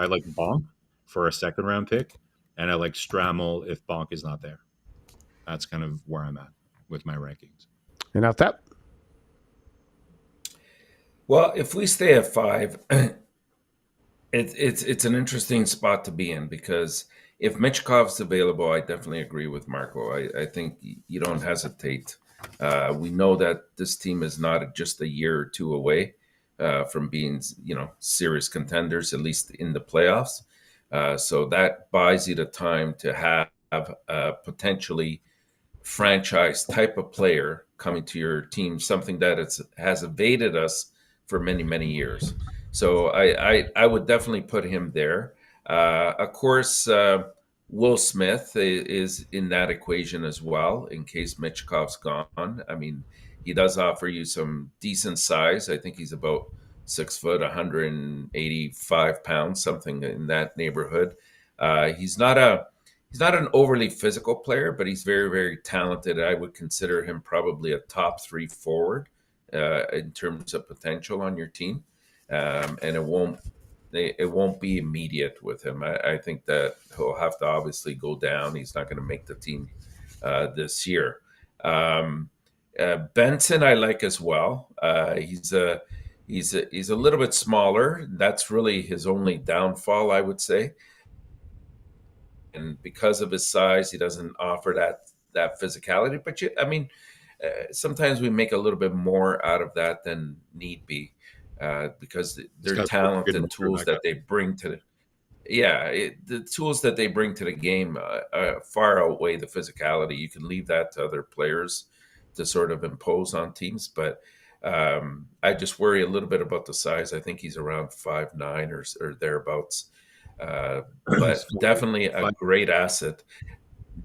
like Bonk for a second round pick, and I like Strammel if Bonk is not there. That's kind of where I'm at with my rankings. And after that? Well, if we stay at 5, it's an interesting spot to be in because if Michkov's available, I definitely agree with Marco. I think you don't hesitate. We know that this team is not just a year or 2 away from being, serious contenders, at least in the playoffs. So that buys you the time to have a potentially franchise type of player coming to your team, something that has evaded us for many, many years. So I would definitely put him there. Of course, Will Smith is in that equation as well, in case Michkov's gone. I mean, he does offer you some decent size. I think he's about 6 foot, 185 pounds, something in that neighborhood. He's not an overly physical player, but he's very, very talented. I would consider him probably a top 3 forward in terms of potential on your team. And it won't be immediate with him. I think that he'll have to obviously go down. He's not going to make the team this year. Benson I like as well. He's a little bit smaller. That's really his only downfall, I would say. And because of his size, he doesn't offer that physicality. But sometimes we make a little bit more out of that than need be. Because their talent and tools that they bring to the tools that they bring to the game far outweigh the physicality. You can leave that to other players to sort of impose on teams, but I just worry a little bit about the size. I think he's around 5'9" or thereabouts, but definitely a great asset.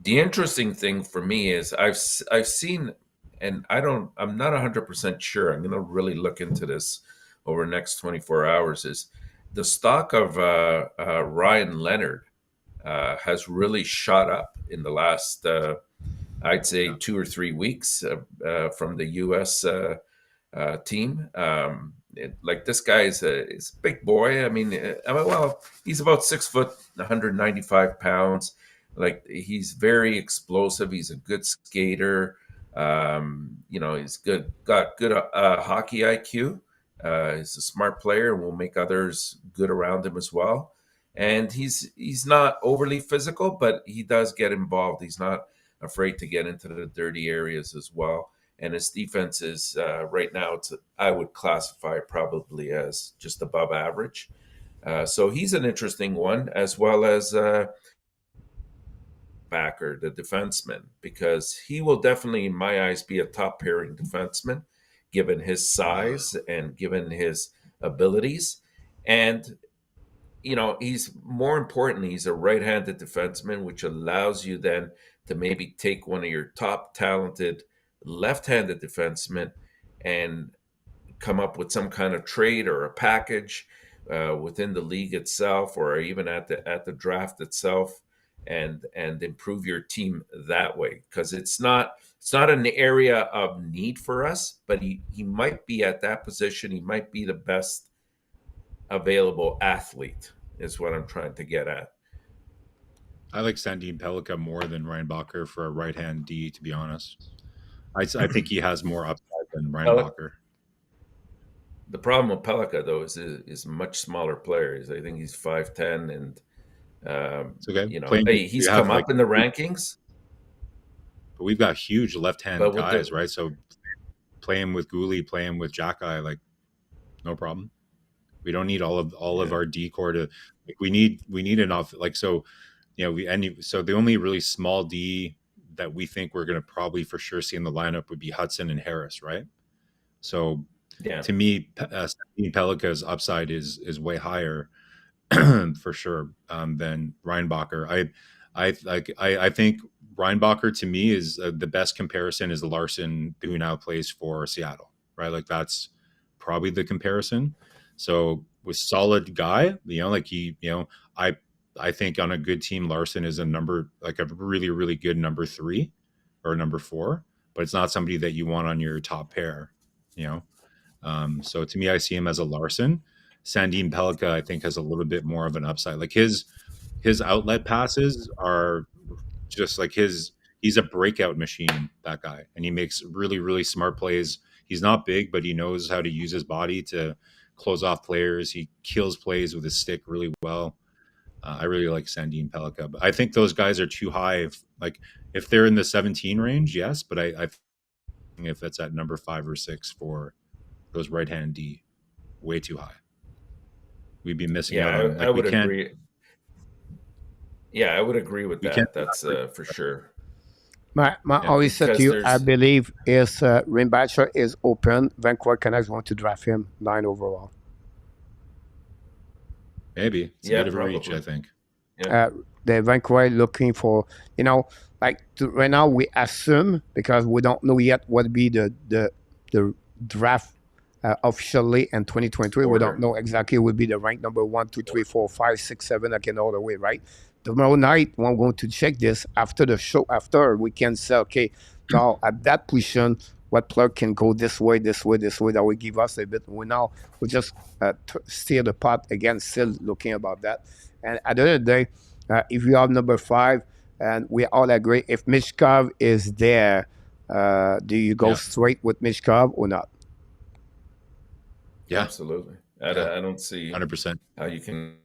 The interesting thing for me is I've seen, and I'm not 100% sure. I'm going to really look into this over the next 24 hours, is the stock of Ryan Leonard has really shot up in the last, I'd say 2 or 3 weeks from the U.S. team. Like this guy is a big boy. I mean, well, he's about 6 foot, 195 pounds. Like he's very explosive. He's a good skater. He's got good hockey IQ. He's a smart player and will make others good around him as well. And he's not overly physical, but he does get involved. He's not afraid to get into the dirty areas as well. And his defense is right now, I would classify probably as just above average. So he's an interesting one, as well as Backer, the defenseman, because he will definitely, in my eyes, be a top pairing defenseman, given his size and given his abilities. And he's more importantly, he's a right-handed defenseman, which allows you then to maybe take one of your top talented left-handed defensemen and come up with some kind of trade or a package within the league itself, or even at the draft itself, and improve your team that way. Because it's not an area of need for us, but he might be at that position. He might be the best available athlete, is what I'm trying to get at. I like Sandin Pellikka more than Reinbacher for a right hand D, to be honest. I think he has more upside than Reinbacher. The problem with Pellikka, though, is a much smaller player. I think he's 5'10", and he's come up in the rankings. But we've got huge left-hand guys, right? So play him with Gouli, play him with Jacky, like no problem. We don't need all of our D core to. Like, we need enough. Like so, so the only really small D that we think we're going to probably for sure see in the lineup would be Hudson and Harris, right? So to me, Pellikka's upside is way higher for sure than Reinbacher. I think Reinbacher to me is the best comparison is Larson, who now plays for Seattle, right? Like that's probably the comparison. So with solid guy, I think on a good team, Larson is a really, really good number 3 or number 4, but it's not somebody that you want on your top pair, So to me, I see him as a Larson. Sandin Pellikka, I think, has a little bit more of an upside. Like his outlet passes are just like he's a breakout machine, that guy. And he makes really, really smart plays. He's not big, but he knows how to use his body to close off players. He kills plays with his stick really well. I really like Sandin Pellikka, but I think those guys are too high. If they're in the 17 range, yes, but I think if it's at number 5 or 6 for those right-hand D, way too high. We'd be missing out on. I would agree. Yeah, I would agree with that. That's for sure. My only set to you, I believe, is Reinbacher is open. Vancouver Canucks want to draft him 9 overall. Maybe it's a bit of a reach, I think. The Vancouver looking for, right now we assume, because we don't know yet what will be the draft officially in 2023. We don't know exactly what will be the rank number 1, 2, 3, 4, 5, 6, 7, again all the way, right? Tomorrow night, we're going to check this after the show. After we can say, okay, now at that position, what player can go this way, this way, this way, that will give us a bit. We just steer the pot again, still looking about that. And at the end of the day, if you have number 5, and we all agree, if Mishkov is there, do you go straight with Mishkov or not? Yeah, absolutely. I don't see 100% how you can.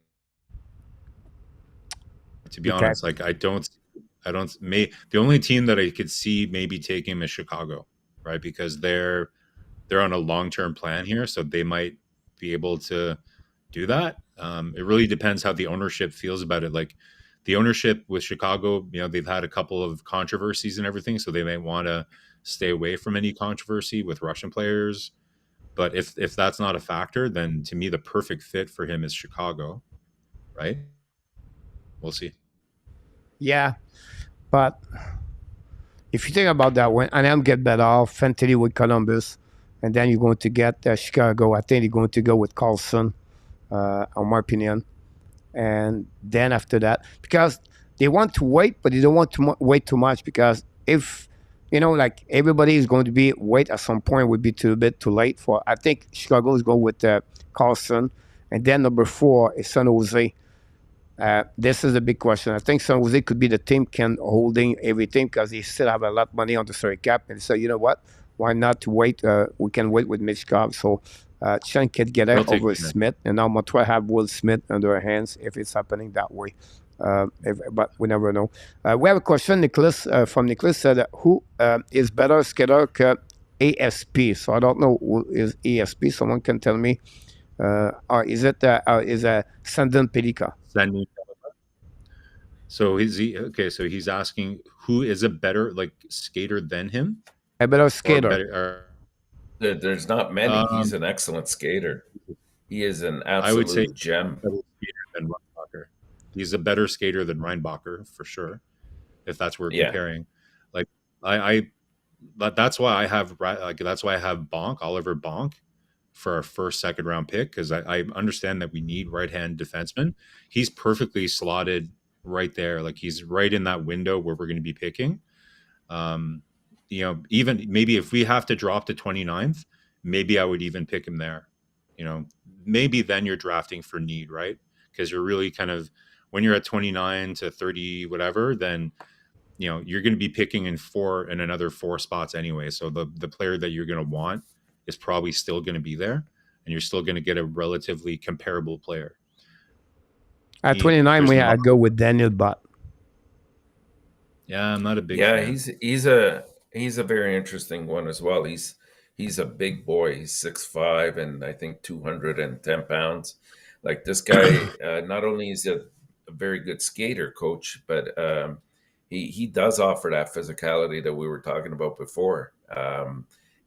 To be honest, the only team that I could see maybe taking him is Chicago, right? Because they're on a long-term plan here, so they might be able to do that. It really depends how the ownership feels about it. Like the ownership with Chicago, they've had a couple of controversies and everything, so they may want to stay away from any controversy with Russian players. But if that's not a factor, then to me the perfect fit for him is Chicago, right? We'll see. Yeah, but if you think about that, when Anaheim get better off, Fantilli with Columbus, and then you're going to get Chicago, I think you're going to go with Carlson, in my opinion. And then after that, because they want to wait, but they don't want to wait too much, because if like everybody is going to be wait at some point would be too bit too late for. I think Chicago is going with Carlson, and then number 4 is San Jose. This is the big question. I think San Jose could be the team can holding everything because they still have a lot of money on the salary cap, and so you know what? Why not to wait? We can wait with Michkov. So Chen can get it I'll take over Schmidt. Smith, and now Montreal have Will Smith under our hands if it's happening that way. But we never know. We have a question, Nicholas, from Nicholas said, who is better skater que ASP? So I don't know who is ASP. Someone can tell me. Or is it Sandin Pelika? Sending. So is he okay? So he's asking who is a better like skater than him, A better or skater. better? There's not many. He's an excellent skater. He is an I would say absolute gem. better skater than Reinbacher. He's a better skater than Reinbacher for sure. If that's what we're Yeah. comparing, like I that's why I have Bonk, Oliver Bonk, for our first second round pick, because I understand that we need right hand defenseman. He's perfectly slotted right there, like he's right in that window where we're going to be picking. Even maybe if we have to drop to 29th, maybe I would even pick him there. Maybe then you're drafting for need, right? Because you're really kind of, when you're at 29 to 30 whatever, then you're going to be picking in another 4 spots anyway. So the player that you're going to want is probably still going to be there, and you're still going to get a relatively comparable player. At 29, I go with Daniel Bott. Yeah, I'm not a big fan. He's a very interesting one as well. He's a big boy. He's 6'5" and I think 210 pounds. Like this guy, not only is he a very good skater, coach, but he does offer that physicality that we were talking about before.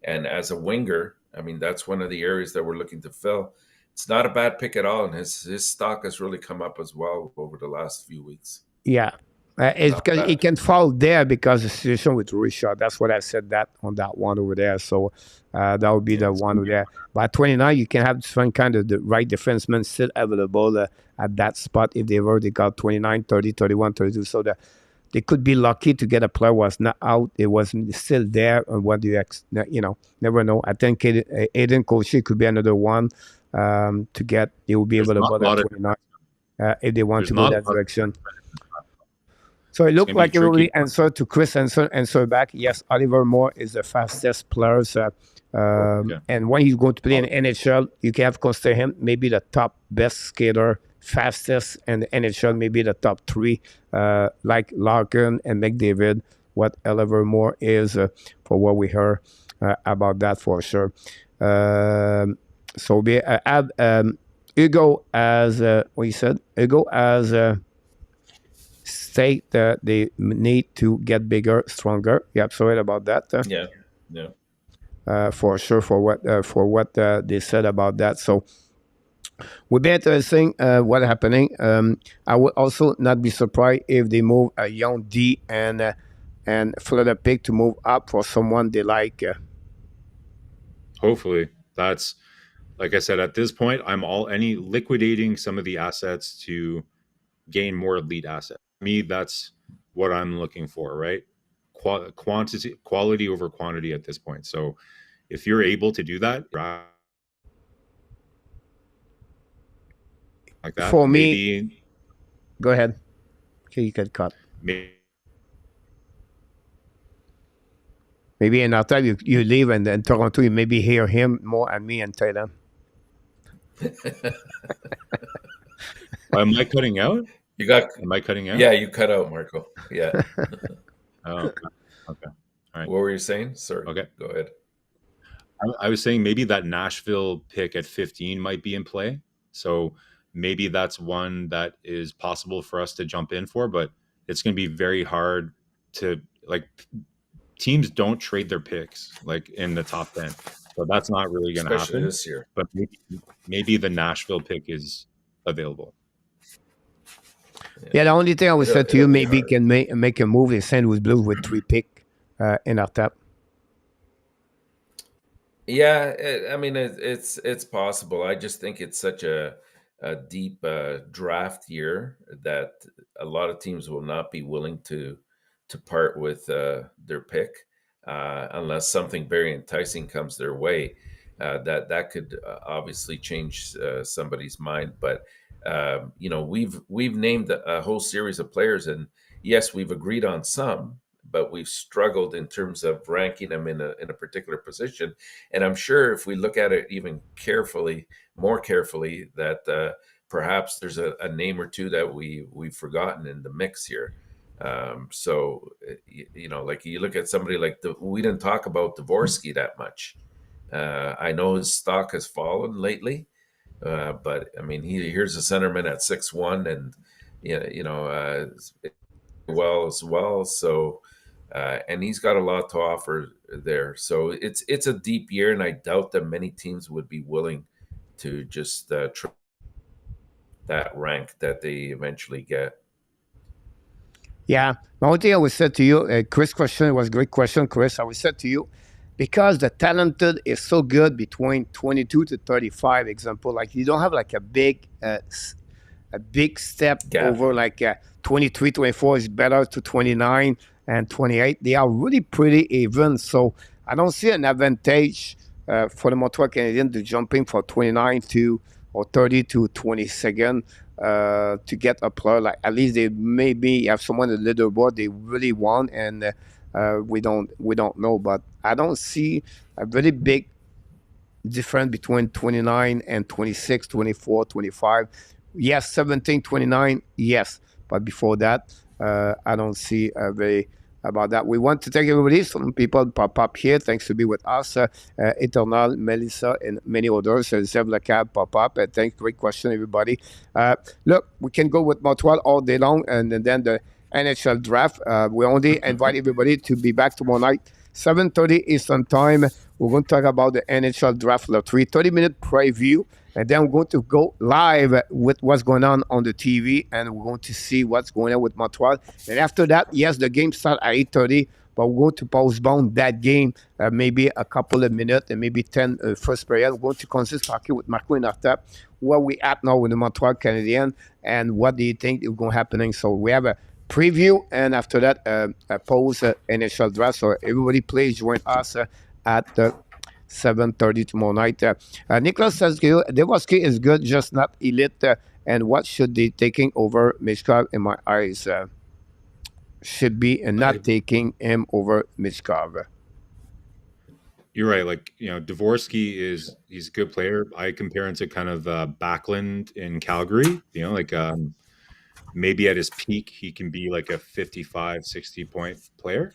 And as a winger, I mean, that's one of the areas that we're looking to fill. It's not a bad pick at all, and his stock has really come up as well over the last few weeks. Yeah. It's because he can fall there because the situation with Richard. That's what I said that on that one over there. So that would be the one over there. But at 29, you can have different kind of the right defenseman still available at that spot if they've already got 29, 30, 31, 32. So they could be lucky to get a player who was not out. It was still there. And what do you never know. I think Aiden Cauchy could be another one to get. They will be able to buy at 29 if they want to go that direction. So it looked like everybody answered to Chris answer back. Yes, Oliver Moore is the fastest player. And when he's going to play in NHL, you can have consider him maybe the top best skater, fastest in the NHL, maybe the top 3, like Larkin and McDavid, what Oliver Moore is for what we heard about that for sure. So we have Hugo as, what you said? Hugo as... state that they need to get bigger, stronger. You're absolutely right about that. Yeah. For sure, for what they said about that. So would be interesting what happening. I would also not be surprised if they move a young D and Florida pick to move up for someone they like. Hopefully, that's like I said. At this point, I'm liquidating some of the assets to gain more elite assets. Me, that's what I'm looking for, right? Quality over quantity at this point. So if you're able to do that, like that, for me, go ahead. Okay, you can cut. Maybe in our time you leave and then Toronto, you maybe hear him more and me and Taylor. Am I cutting out? Am I cutting out? Yeah, you cut out, Marco. Yeah. Oh, okay. All right. What were you saying? Sorry. Okay. Go ahead. I was saying maybe that Nashville pick at 15 might be in play. So maybe that's one that is possible for us to jump in for, but it's going to be very hard to, like, teams don't trade their picks like in the top 10. So that's not really going to happen this year. But maybe the Nashville pick is available. Yeah, the only thing I would say to you, maybe can make a move in St. Louis Blues with 3 pick in our top. Yeah, I mean it's possible. I just think it's such a deep draft year that a lot of teams will not be willing to part with their pick. unless something very enticing comes their way. That could obviously change somebody's mind. But we've named a whole series of players, and yes, we've agreed on some, but we've struggled in terms of ranking them in a particular position. And I'm sure if we look at it even more carefully, that perhaps there's a name or two that we've forgotten in the mix here. Like you look at somebody like we didn't talk about Dvorsky that much. I know his stock has fallen lately, but I mean, here's a centerman at 6'1", and well as well. So, and he's got a lot to offer there. So it's a deep year, and I doubt that many teams would be willing to just that rank that they eventually get. Yeah. One thing I would say to you, Chris' question was a great question, Chris. I would say to you, because the talented is so good between 22 to 35, example, like you don't have like a big step over like 23, 24 is better to 29 and 28. They are really pretty even. So I don't see an advantage for the Montreal Canadiens to jumping from 29 to or 30 to 22nd to get a player. Like at least they maybe have someone on the leaderboard they really want, and we don't know. But I don't see a very big difference between 29 and 26, 24, 25. Yes, 17, 29, yes. But before that, I don't see very about that. We want to thank everybody. Some people pop up here. Thanks to be with us. Eternal, Melissa, and many others. Zev Lacab pop up. Thanks. Great question, everybody. Look, we can go with Montreal all day long, and then the NHL draft. We only invite everybody to be back tomorrow night, 7:30 Eastern Time. We're going to talk about the NHL draft lottery, 30-minute preview. And then we're going to go live with what's going on the TV, and we're going to see what's going on with Montreal. And after that, yes, the game starts at 8:30, but we're going to postpone that game maybe a couple of minutes and maybe 10 first period. We're going to consist talking with Marco Inartap, where we at now with the Montreal Canadiens, and what do you think is going to happen. So we have a preview, and after that, a post NHL draft. So everybody, please join us at 7:30 tomorrow night. Nicholas says Dvorsky is good, just not elite. And what should they taking over Michkov? In my eyes, should be not taking him over Michkov. You're right. Like, Dvorsky he's a good player. I compare him to kind of Backlund in Calgary. Like maybe at his peak he can be like a 55, 60 point player,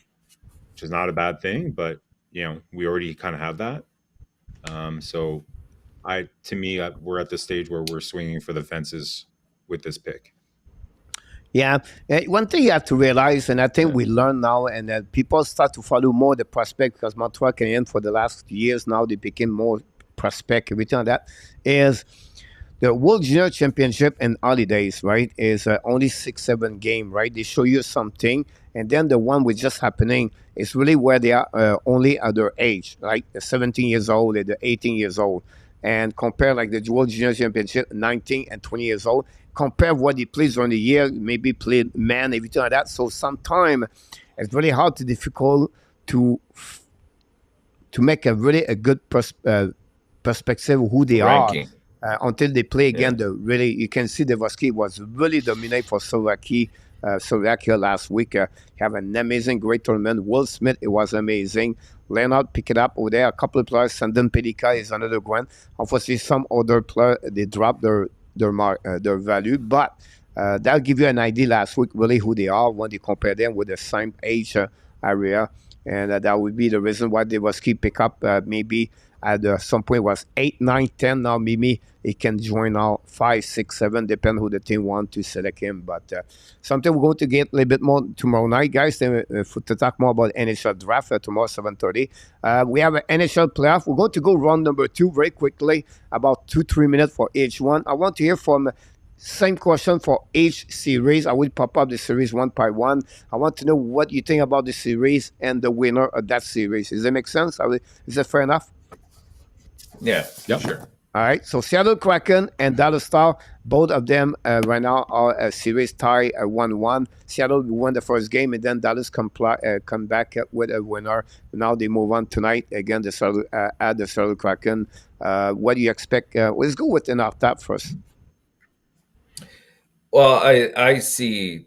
which is not a bad thing. But we already kind of have that. So we're at the stage where we're swinging for the fences with this pick. Yeah, one thing you have to realize, and I think we learn now, and that people start to follow more the prospect, because Montreal Canadiens for the last years now they became more prospect. Everything like that is the World Junior Championship and holidays, right? Is only 6-7 game, right? They show you something, and then the one which just happening is really where they are only at their age, like the 17 years old and the 18 years old, and compare like the World Junior Championship, 19 and 20 years old. Compare what he plays during the year, maybe played man, everything like that. So sometimes it's very hard to difficult to make a really a good perspective of who they Ranking. are until they play again. You can see Dvorsky was really dominant for Slovakia last week. Have an amazing, great tournament. Will Smith, it was amazing. Leonard pick it up over there. A couple of players. Sandin Pelika is another one. Unfortunately, some other players they dropped their value, but that'll give you an idea last week really who they are when you compare them with the same age area, and that would be the reason why they was keep pick up maybe at some point was 8, 9, 10. Now maybe he can join now 5, 6, 7, depend who the team want to select him. But something we're going to get a little bit more tomorrow night, guys, to talk more about NHL draft tomorrow 7:30. We have an NHL playoff. We're going to go round number 2 very quickly, about 2-3 minutes for each one. I want to hear from same question for each series. I will pop up the series one by one. I want to know what you think about the series and the winner of that series. Does that make sense? Is that fair enough? Yeah, sure. All right, so Seattle Kraken and Dallas Star, both of them right now are a series tie 1-1. Seattle won the first game, and then Dallas come back with a winner. Now they move on tonight again. At the Seattle Kraken. What do you expect? Let's go with an off top first. Well, I see,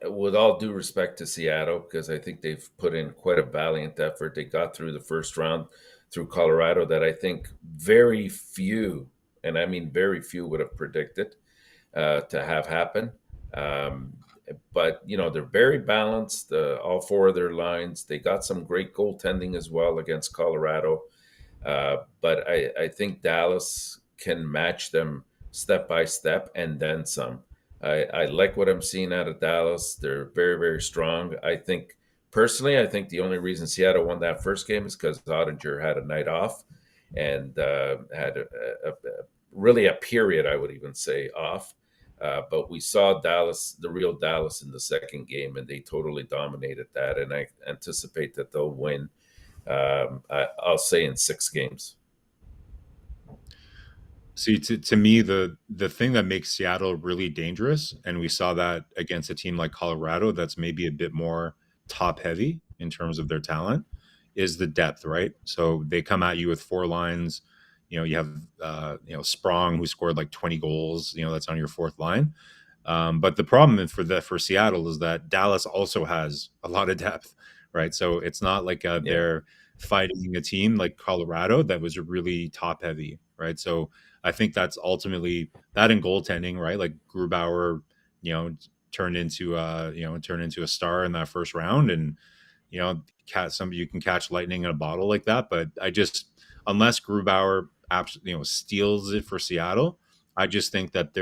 with all due respect to Seattle, because I think they've put in quite a valiant effort. They got through the first round through Colorado that I think very few, and I mean very few, would have predicted to have happen. Um, but they're very balanced. All four of their lines. They got some great goaltending as well against Colorado. But I think Dallas can match them step by step and then some. I like what I'm seeing out of Dallas. They're very, very strong. Personally, I think the only reason Seattle won that first game is because Ottinger had a night off and had really a period, I would even say, off. But we saw Dallas, the real Dallas, in the second game, and they totally dominated that. And I anticipate that they'll win. I'll say in 6 games. See, to me, the thing that makes Seattle really dangerous, and we saw that against a team like Colorado that's maybe a bit more top heavy in terms of their talent, is the depth, right? So they come at you with 4 lines. You have Sprong, who scored like 20 goals. That's on your 4th line. But the problem for Seattle is that Dallas also has a lot of depth, right? So it's not like they're fighting a team like Colorado that was really top heavy, right? So I think that's ultimately that in goaltending, right? Like Grubauer, turned into a star in that first round, and you can catch lightning in a bottle like that. But unless Grubauer steals it for Seattle, I just think that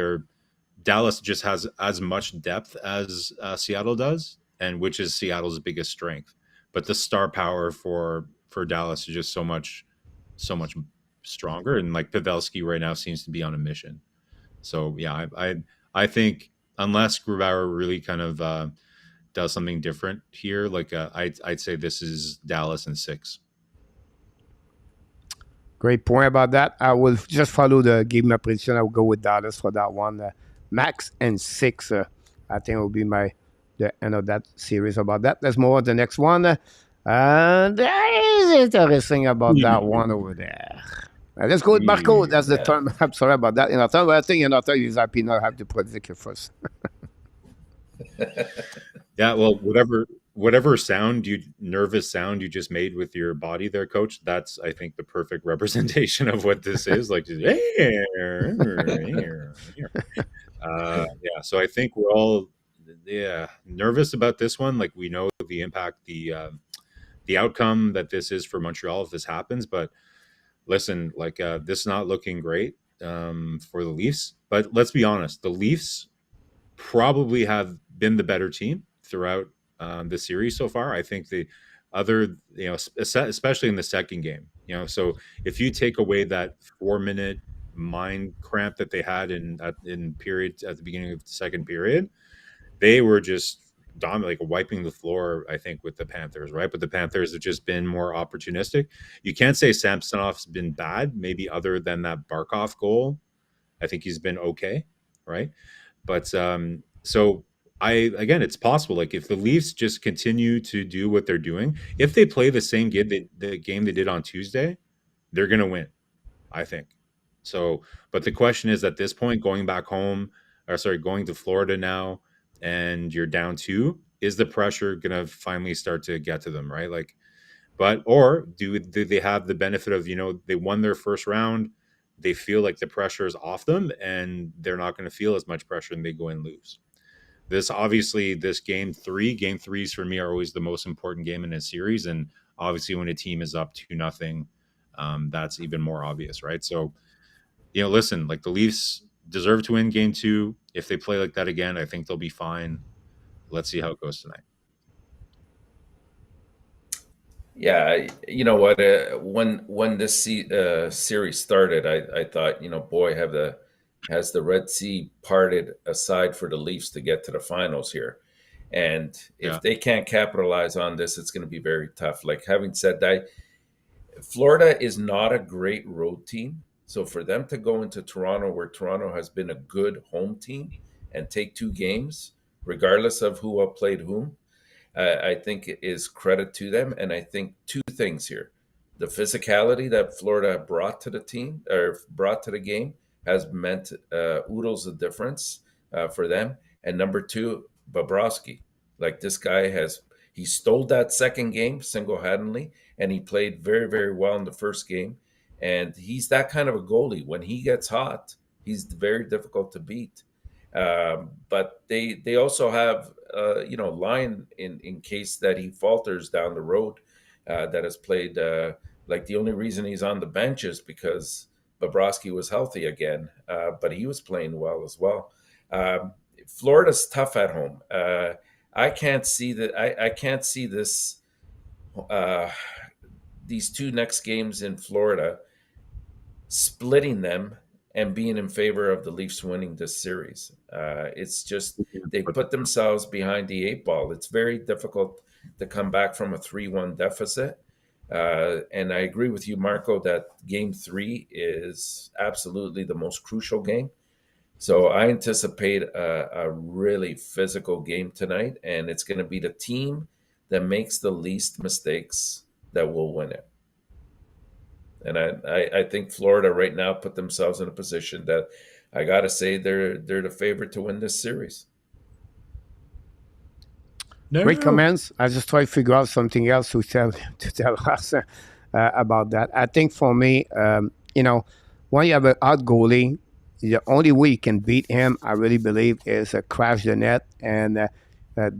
Dallas just has as much depth as Seattle does, and which is Seattle's biggest strength. But the star power for Dallas is just so much stronger, and like Pavelski right now seems to be on a mission. So yeah, I think unless Grubauer really kind of does something different here, like I'd say this is Dallas in 6. Great point about that. I will just follow the game prediction. I will go with Dallas for that one. Max and 6. I think will be the end of that series about that. Let's move on to the next one. And there is interesting about that one over there. Let's go with Marco. That's the term. I'm sorry about that. I think he's happy now. I have to predict it first. Yeah, well, whatever nervous sound you just made with your body there, Coach, that's, I think, the perfect representation of what this is. Like, yeah. So I think we're all nervous about this one. Like, we know the impact, the outcome that this is for Montreal if this happens. But listen, like this is not looking great for the Leafs. But let's be honest, the Leafs probably have been the better team throughout the series so far. I think the other, especially in the second game, so if you take away that 4-minute mind cramp that they had in period at the beginning of the second period, they were just like wiping the floor, I think, with the Panthers, right? But the Panthers have just been more opportunistic. You can't say Samsonov's been bad, maybe other than that Barkov goal. I think he's been okay, right? But so again, it's possible. Like if the Leafs just continue to do what they're doing, if they play the same game the game they did on Tuesday, they're going to win, I think. So, but the question is at this point, going back home, going to Florida now, and you're down 2, is the pressure going to finally start to get to them, right? Like, or do they have the benefit of, they won their first round, they feel like the pressure is off them, and they're not going to feel as much pressure, and they go and lose. This game threes for me are always the most important game in a series, and obviously when a team is up 2-0, that's even more obvious, right? So, listen, like the Leafs deserve to win game 2. If they play like that again, I think they'll be fine. Let's see how it goes tonight. Yeah, you know what? When this series started, I thought, boy, has the Red Sea parted aside for the Leafs to get to the finals here. And if they can't capitalize on this, it's going to be very tough. Like, having said that, Florida is not a great road team. So for them to go into Toronto, where Toronto has been a good home team, and take 2 games, regardless of who outplayed whom, I think it is credit to them. And I think 2 things here: the physicality that Florida brought to the team, or brought to the game, has meant oodles of difference for them. And number 2, Bobrovsky. Like, this guy he stole that second game single-handedly, and he played very, very well in the first game. And he's that kind of a goalie. When he gets hot, he's very difficult to beat. But they also have line in case that he falters down the road, that has played, like, the only reason he's on the bench is because Bobrovsky was healthy again, but he was playing well as well. Florida's tough at home. I can't see that. I can't see this. These 2 next games in Florida splitting them and being in favor of the Leafs winning this series. It's just, they put themselves behind the 8 ball. It's very difficult to come back from a 3-1 deficit. And I agree with you, Marco, that game 3 is absolutely the most crucial game. So I anticipate a really physical game tonight, and it's going to be the team that makes the least mistakes that will win it. And I think Florida right now put themselves in a position that I got to say they're the favorite to win this series. Great comments. I just try to figure out something else to tell us about that. I think for me, when you have an out goalie, the only way you can beat him, I really believe, is crash the net and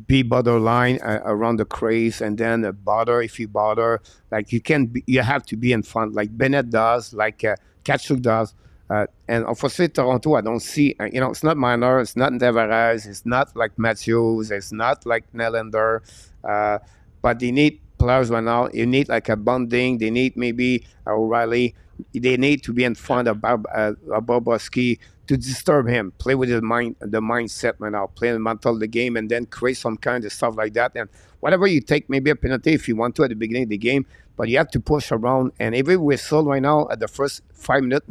be borderline around the crease, and then bother if you bother. Like, you have to be in front, like Bennett does, like Kachuk does. And unfortunately, Toronto, I don't see, it's not Marner, it's not Tavares, it's not like Matthews, it's not like Nylander, but they need players right now. You need like a Bonding, they need maybe O'Reilly, they need to be in front of Bobrovsky to disturb him, play with the mindset right now, play the mental of the game, and then create some kind of stuff like that. And whatever you take, maybe a penalty if you want to at the beginning of the game, but you have to push around. And every whistle right now at the first 5 minutes,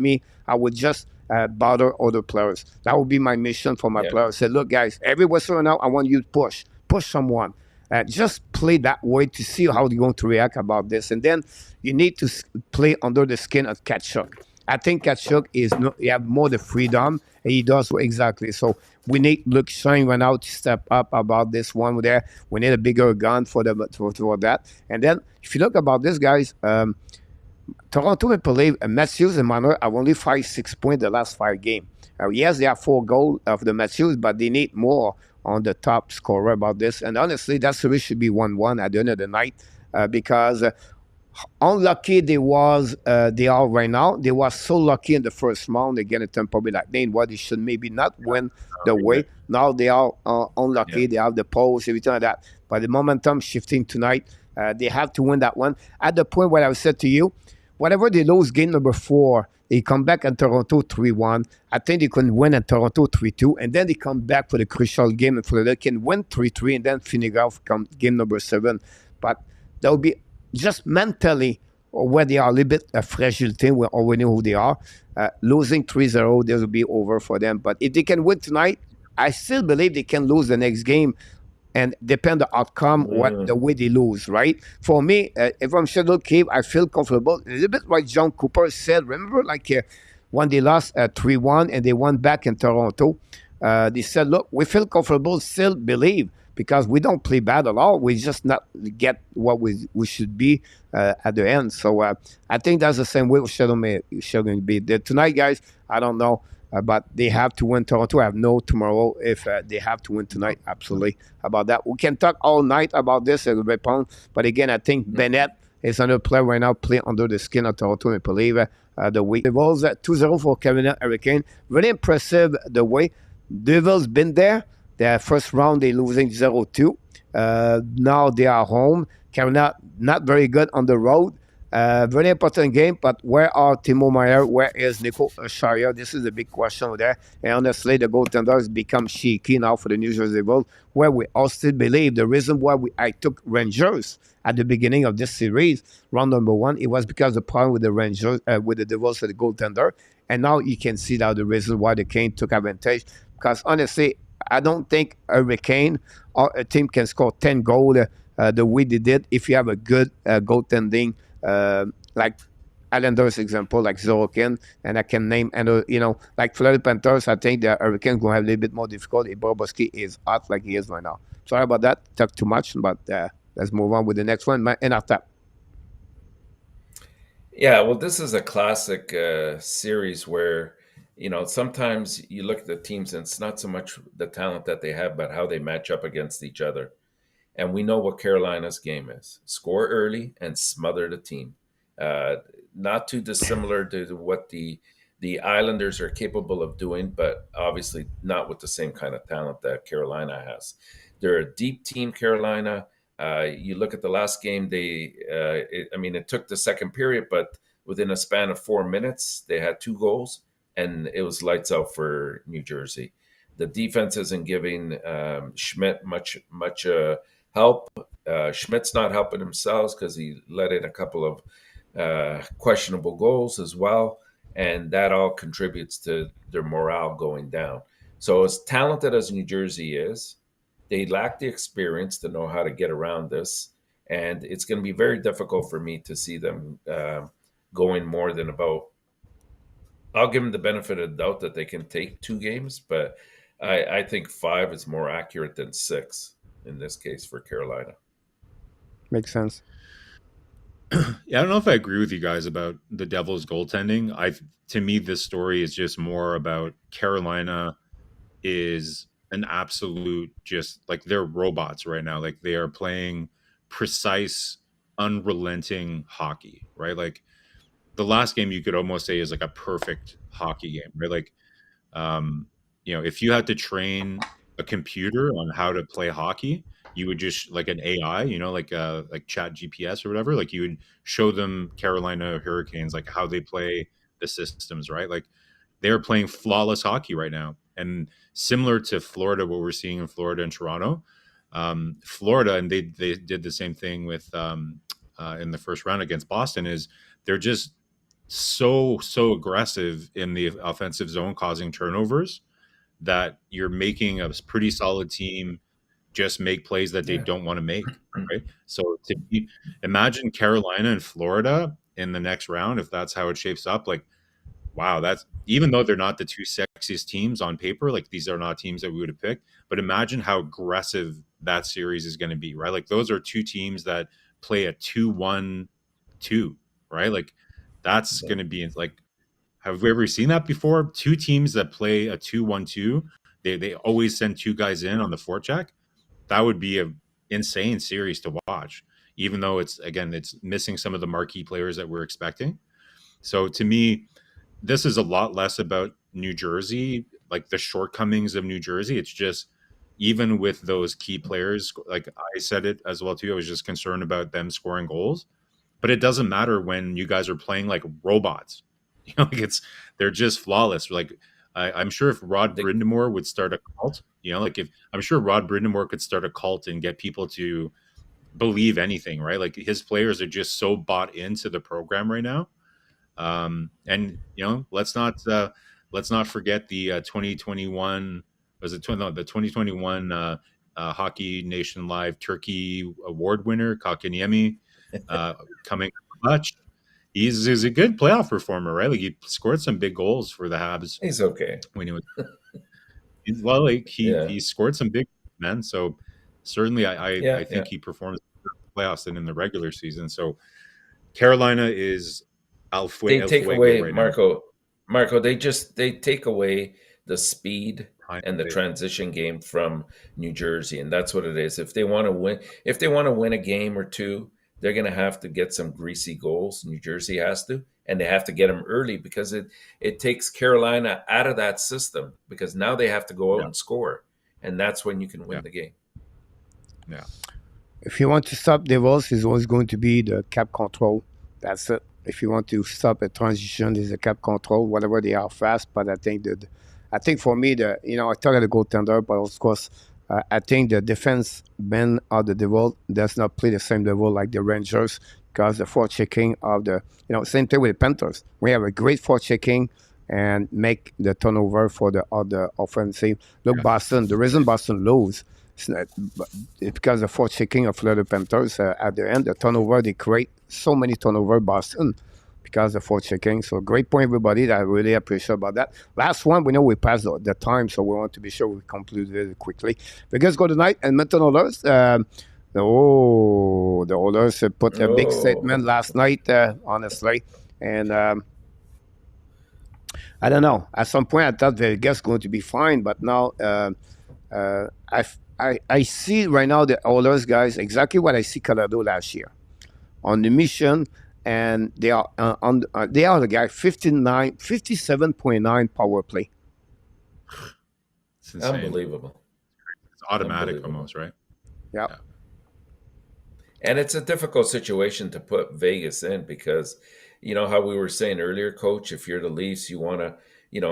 I would just bother other players. That would be my mission for my players. Say, look, guys, every whistle right now, I want you to push someone. Just play that way to see how they're going to react about this. And then you need to play under the skin of Kachuk. I think Kachuk he have more the freedom, and he does exactly. So we need Luke Shine right now to step up about this one there. We need a bigger gun for that. And then if you look about this, guys, Toronto, I believe, Matthews and Marner have only 5-6 points the last 5 games. Yes, they have 4 goals of the Matthews, but they need more on the top scorer about this. And honestly, that series should be 1-1 at the end of the night, because unlucky they are right now. They were so lucky in the first round against the Tampa Bay Lightning. What they should maybe not win the way. Now they are unlucky. They have the post, everything like that. But the momentum shifting tonight. They have to win that one. At the point where I said to you, whatever they lose game number 4, they come back in Toronto 3-1. I think they can win in Toronto 3-2, and then they come back for the crucial game, and for they can win 3-3, and then finish off game number 7. But that would be just mentally where they are a little bit a fragile team. We already know who they are. Losing 3-0, this will be over for them. But if they can win tonight, I still believe they can lose the next game, and depend the outcome, the way they lose, right? For me, if I'm scheduled Cave, I feel comfortable. A little bit like John Cooper said. Remember, like when they lost 3-1 and they won back in Toronto, they said, look, we feel comfortable, still believe, because we don't play bad at all. We just not get what we should be at the end. So I think that's the same way schedule be. Tonight, guys, I don't know. But they have to win Toronto. I have no tomorrow if they have to win tonight. Absolutely about that. We can talk all night about this, but again, I think Bennett is another player right now, play under the skin of Toronto. I believe the week. It was 2-0 for Carolina Hurricane. Really impressive the way Devils been there. Their first round, they losing 0-2. Now they are home. Carolina not very good on the road. Very important game, but where are Timo Meyer? Where is Nico Sharia? This is a big question over there. And honestly, the goaltenders become shaky now for the New Jersey Devils, where we all still believe the reason why I took Rangers at the beginning of this series, round number one, it was because the problem with the Rangers, with the Devils for the goaltender. And now you can see now the reason why the Kane took advantage. Because honestly, I don't think a Hurricane or a team can score 10 goals the way they did if you have a good goaltending, like Islanders example, like Zorokin, and I can name, and like Florida Panthers. I think the Hurricanes going to have a little bit more difficult if Bobrovsky is hot like he is right now. Sorry about that. Talk too much, but let's move on with the next one. And after. Yeah, well, this is a classic series where, sometimes you look at the teams and it's not so much the talent that they have, but how they match up against each other. And we know what Carolina's game is: score early and smother the team. Uh, Not too dissimilar to what the Islanders are capable of doing, but obviously not with the same kind of talent that Carolina has. They're a deep team, Carolina. You look at the last game; it took the second period, but within a span of 4 minutes, they had two goals, and it was lights out for New Jersey. The defense isn't giving Schmidt much help. Schmidt's not helping himself because he let in a couple of questionable goals as well, and that all contributes to their morale going down. So, as talented as New Jersey is, they lack the experience to know how to get around this, and it's going to be very difficult for me to see them going more than about. I'll give them the benefit of the doubt that they can take two games, but I think five is more accurate than six in this case for Carolina. Makes sense. Yeah, I don't know if I agree with you guys about the Devils goaltending. To me, this story is just more about Carolina is an absolute, just like, they're robots right now. Like, they are playing precise, unrelenting hockey, right? Like, the last game you could almost say is like a perfect hockey game, right? Like, if you had to train a computer on how to play hockey, you would just, like an AI, like Chat GPS or whatever, like you would show them Carolina Hurricanes, like how they play the systems, right? Like, they're playing flawless hockey right now. And similar to Florida, what we're seeing in Florida and Toronto, Florida, and they did the same thing with in the first round against Boston, is they're just so aggressive in the offensive zone, causing turnovers, that you're making a pretty solid team just make plays that they Yeah. don't want to make, right? So imagine Carolina and Florida in the next round, if that's how it shapes up. Like, wow, that's, even though they're not the two sexiest teams on paper, like, these are not teams that we would have picked, but imagine how aggressive that series is going to be, right? Like, those are two teams that play a 2-1-2, right? Like, that's going to be like, have we ever seen that before? Two teams that play a 2-1-2, they always send two guys in on the forecheck. That would be a insane series to watch, even though it's missing some of the marquee players that we're expecting. So to me, this is a lot less about New Jersey, like the shortcomings of New Jersey. It's just, even with those key players, like I said it as well too, I was just concerned about them scoring goals. But it doesn't matter when you guys are playing like robots. Like, they're just flawless. Like, I'm sure if Rod They, Brindamore would start a cult, like, if I'm sure Rod Brindamore could start a cult and get people to believe anything, right? Like, his players are just so bought into the program right now. And let's not forget the 2021, was it no, the 2021 Hockey Nation Live Turkey Award winner Kakaniemi, coming clutch. He's a good playoff performer, right? Like, he scored some big goals for the Habs he's okay. when he was. Well, like, Yeah. he scored some big men. So certainly, I Yeah. Yeah. think he performs in the playoffs and in the regular season. So Carolina is They El take Fuego away right now. Marco, they take away the speed Behind and the it. transition game from New Jersey, and that's what it is. If they want to win a game or two, they're going to have to get some greasy goals. New Jersey has to, and they have to get them early, because it takes Carolina out of that system, because now they have to go out Yeah, and score, and that's when you can yeah, win the game. yeah. If you want to stop Devils, it's always going to be the cap control. That's it. If you want to stop a transition, there's a cap control, whatever they are fast. But I think for me, I talk about the goaltender, but of course, I think the defense men of the devil does not play the same level like the Rangers because the forechecking of same thing with the Panthers. We have a great forechecking and make the turnover for the other offensive. Look, Yeah. Boston. The reason Boston lose it's not, it's because the forechecking of Florida Panthers at the end, the turnover they create so many turnover Boston because of forechecking. So great point, everybody. That I really appreciate about that. Last one, we know we passed the time, so we want to be sure we conclude very quickly. Because go tonight and Edmonton Oilers. The Oilers put a big statement Oh, last night, honestly, and. I don't know. At some point, I thought Vegas going to be fine, but now I see right now the Oilers guys exactly what I see Colorado last year on the mission, and they are the guy 57.9 power play. It's insane. unbelievable. It's automatic Unbelievable. almost, right? Yeah, Yeah. And it's a difficult situation to put Vegas in because, you know, how we were saying earlier, Coach, if you're the Leafs, you want to,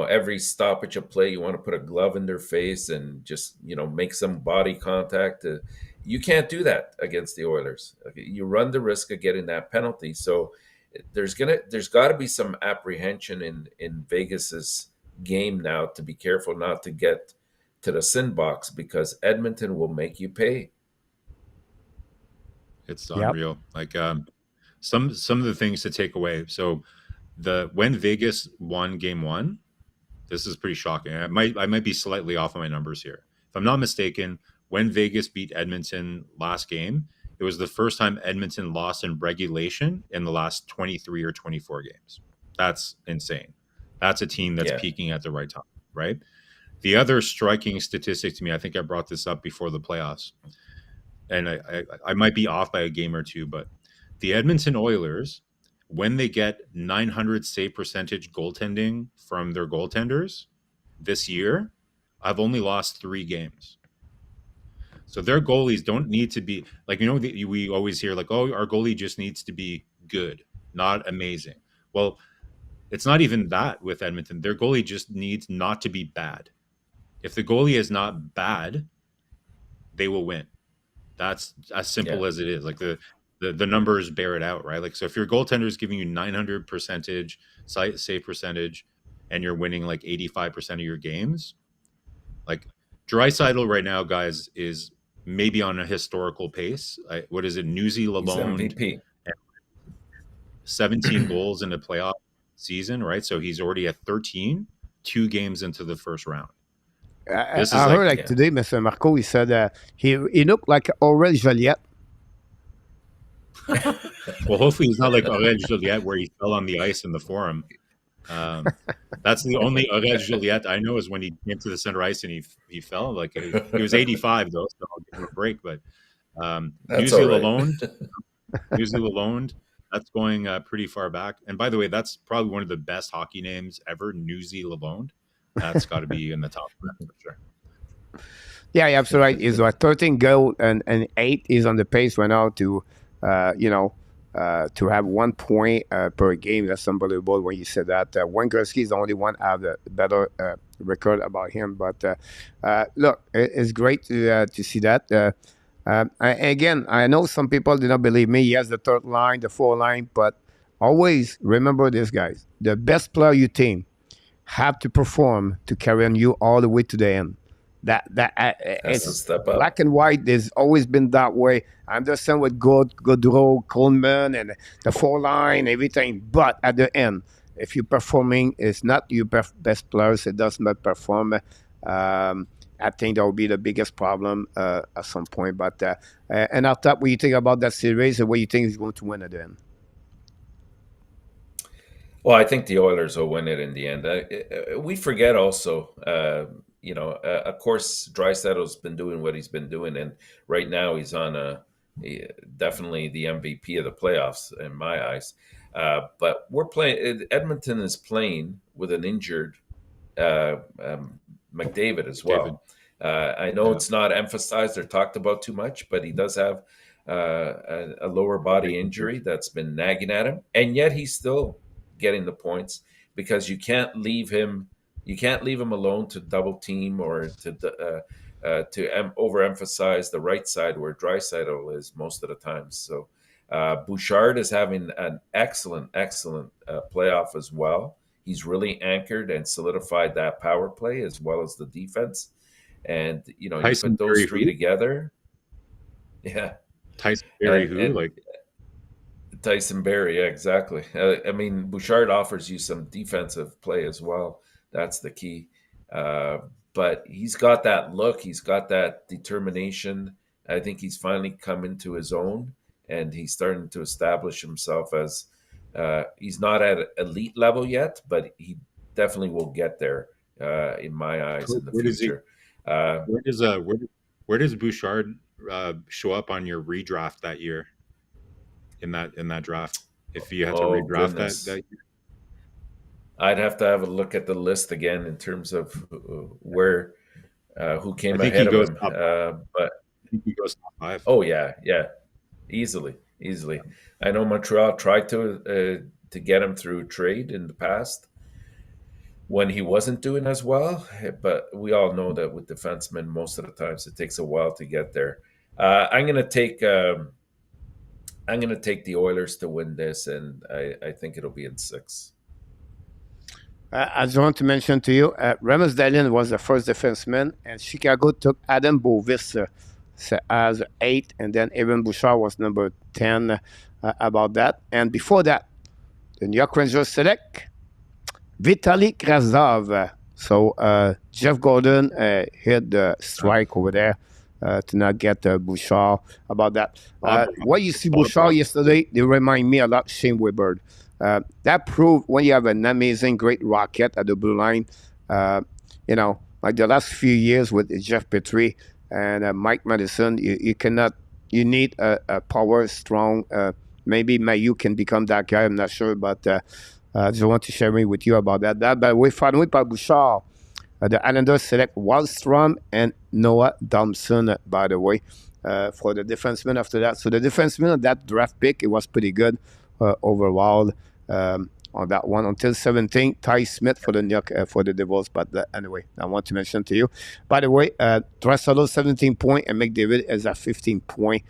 every stoppage of play, you want to put a glove in their face and just, make some body contact. You can't do that against the Oilers. Okay, you run the risk of getting that penalty. So there's got to be some apprehension in Vegas's game now to be careful not to get to the sin box because Edmonton will make you pay. It's yeah, unreal. Like some of the things to take away. So when Vegas won game one, this is pretty shocking. I might be slightly off on my numbers here. If I'm not mistaken, when Vegas beat Edmonton last game, it was the first time Edmonton lost in regulation in the last 23 or 24 games. That's insane. That's a team that's Yeah. peaking at the right time, right? The other striking statistic to me, I think I brought this up before the playoffs, and I might be off by a game or two, but the Edmonton Oilers, when they get 900 save percentage goaltending from their goaltenders this year, I've only lost 3 games. So their goalies don't need to be like, we always hear like, oh, our goalie just needs to be good, not amazing. Well, it's not even that with Edmonton. Their goalie just needs not to be bad. If the goalie is not bad, they will win. That's as Yeah. simple as it is. Like the numbers bear it out, right? Like, so if your goaltender is giving you 900 percentage save percentage and you're winning like 85% of your games, like Draisaitl right now, guys, is maybe on a historical pace. What is it? Newsy He's Lalonde, MVP. 17 goals in the playoff season, right? So he's already at 13, 2 games into the first round. This is I like, heard like Yeah. today, Mr. Marco, he said he looked like Aurel Joliette. well, hopefully he's not like Aurel Joliette where he fell on the ice in the forum. That's the only Aurel Joliette I know is when he came to the center ice and he fell. Like he was 85 though, so I'll give him a break. But That's Newsy all right. Lalonde, that's going pretty far back. And by the way, that's probably one of the best hockey names ever, Newsy Lalonde. That's got to be in the top for sure. Yeah, you're absolutely right. He's like 13 goal and 8 is on the pace right now to, to have 1 point per game. That's unbelievable when you said that. Wayne Gretzky is the only one have the better record about him. But look, it's great to see that. Again, I know some people do not believe me. He has the third line, the fourth line, but always remember this, guys. The best player you team have to perform to carry on you all the way to the end. Has to It's step black up. and white. There's always been that way. I understand with Gaudreau, Coleman, and the four line, everything. But at the end, if you're performing, it's not your best players. It does not perform. I think that will be the biggest problem at some point. But and I thought, what you think about that series, and what you think is going to win at the end? Well, I think the Oilers will win it in the end. We forget also, of course, Draisaitl's been doing what he's been doing, and right now he's on definitely the MVP of the playoffs in my eyes. But we're playing. Edmonton is playing with an injured McDavid as David. well. I know Yeah. it's not emphasized or talked about too much, but he does have a lower body injury that's been nagging at him, and yet he's still getting the points because you can't leave him alone to double team or to overemphasize the right side where Draisaitl is most of the time. So Bouchard is having an excellent playoff as well. He's really anchored and solidified that power play as well as the defense. And you know, you Tyson put those Berry three who? together, yeah. Tyson Berry who? And Like, Tyson Berry, yeah, exactly. I mean, Bouchard offers you some defensive play as well. That's the key. Uh, but he's got that look. He's got that determination. I think he's finally come into his own, and he's starting to establish himself as he's not at elite level yet, but he definitely will get there in my eyes in the where does he? future. Uh, Where does Bouchard show up on your redraft that year? In that draft, if you had to oh redraft goodness. that year? I'd have to have a look at the list again in terms of where who I came think he ahead of goes him. top. But I think he goes top 5. oh yeah, yeah, easily. I know Montreal tried to get him through trade in the past when he wasn't doing as well, but we all know that with defensemen, most of the times it takes a while to get there. I'm gonna take the Oilers to win this, and I think it'll be in 6. I just want to mention to you, Remus Dallin was the first defenseman, and Chicago took Adam Bovis as 8, and then Evan Bouchard was number 10 about that. And before that, the New York Rangers select Vitaly Krasnov. So Jeff Gordon hit the strike over there to not get Bouchard about that. What you see Bouchard yesterday, they remind me a lot of Shane Weber. That proved when you have an amazing, great rocket at the blue line, you know, like the last few years with Jeff Petrie and Mike Madison, you need a power, strong, maybe Mayu can become that guy, I'm not sure, but I just want to share with you about that. By the way, finally, by Bouchard, the Islanders select Wallstrom and Noah Thompson, by the way, for the defenseman after that. So the defenseman on that draft pick, it was pretty good overall on that one until 17. Ty Smith for the Devils, but anyway, I want to mention to you. By the way, Draisaitl 17 point and McDavid is at 15 point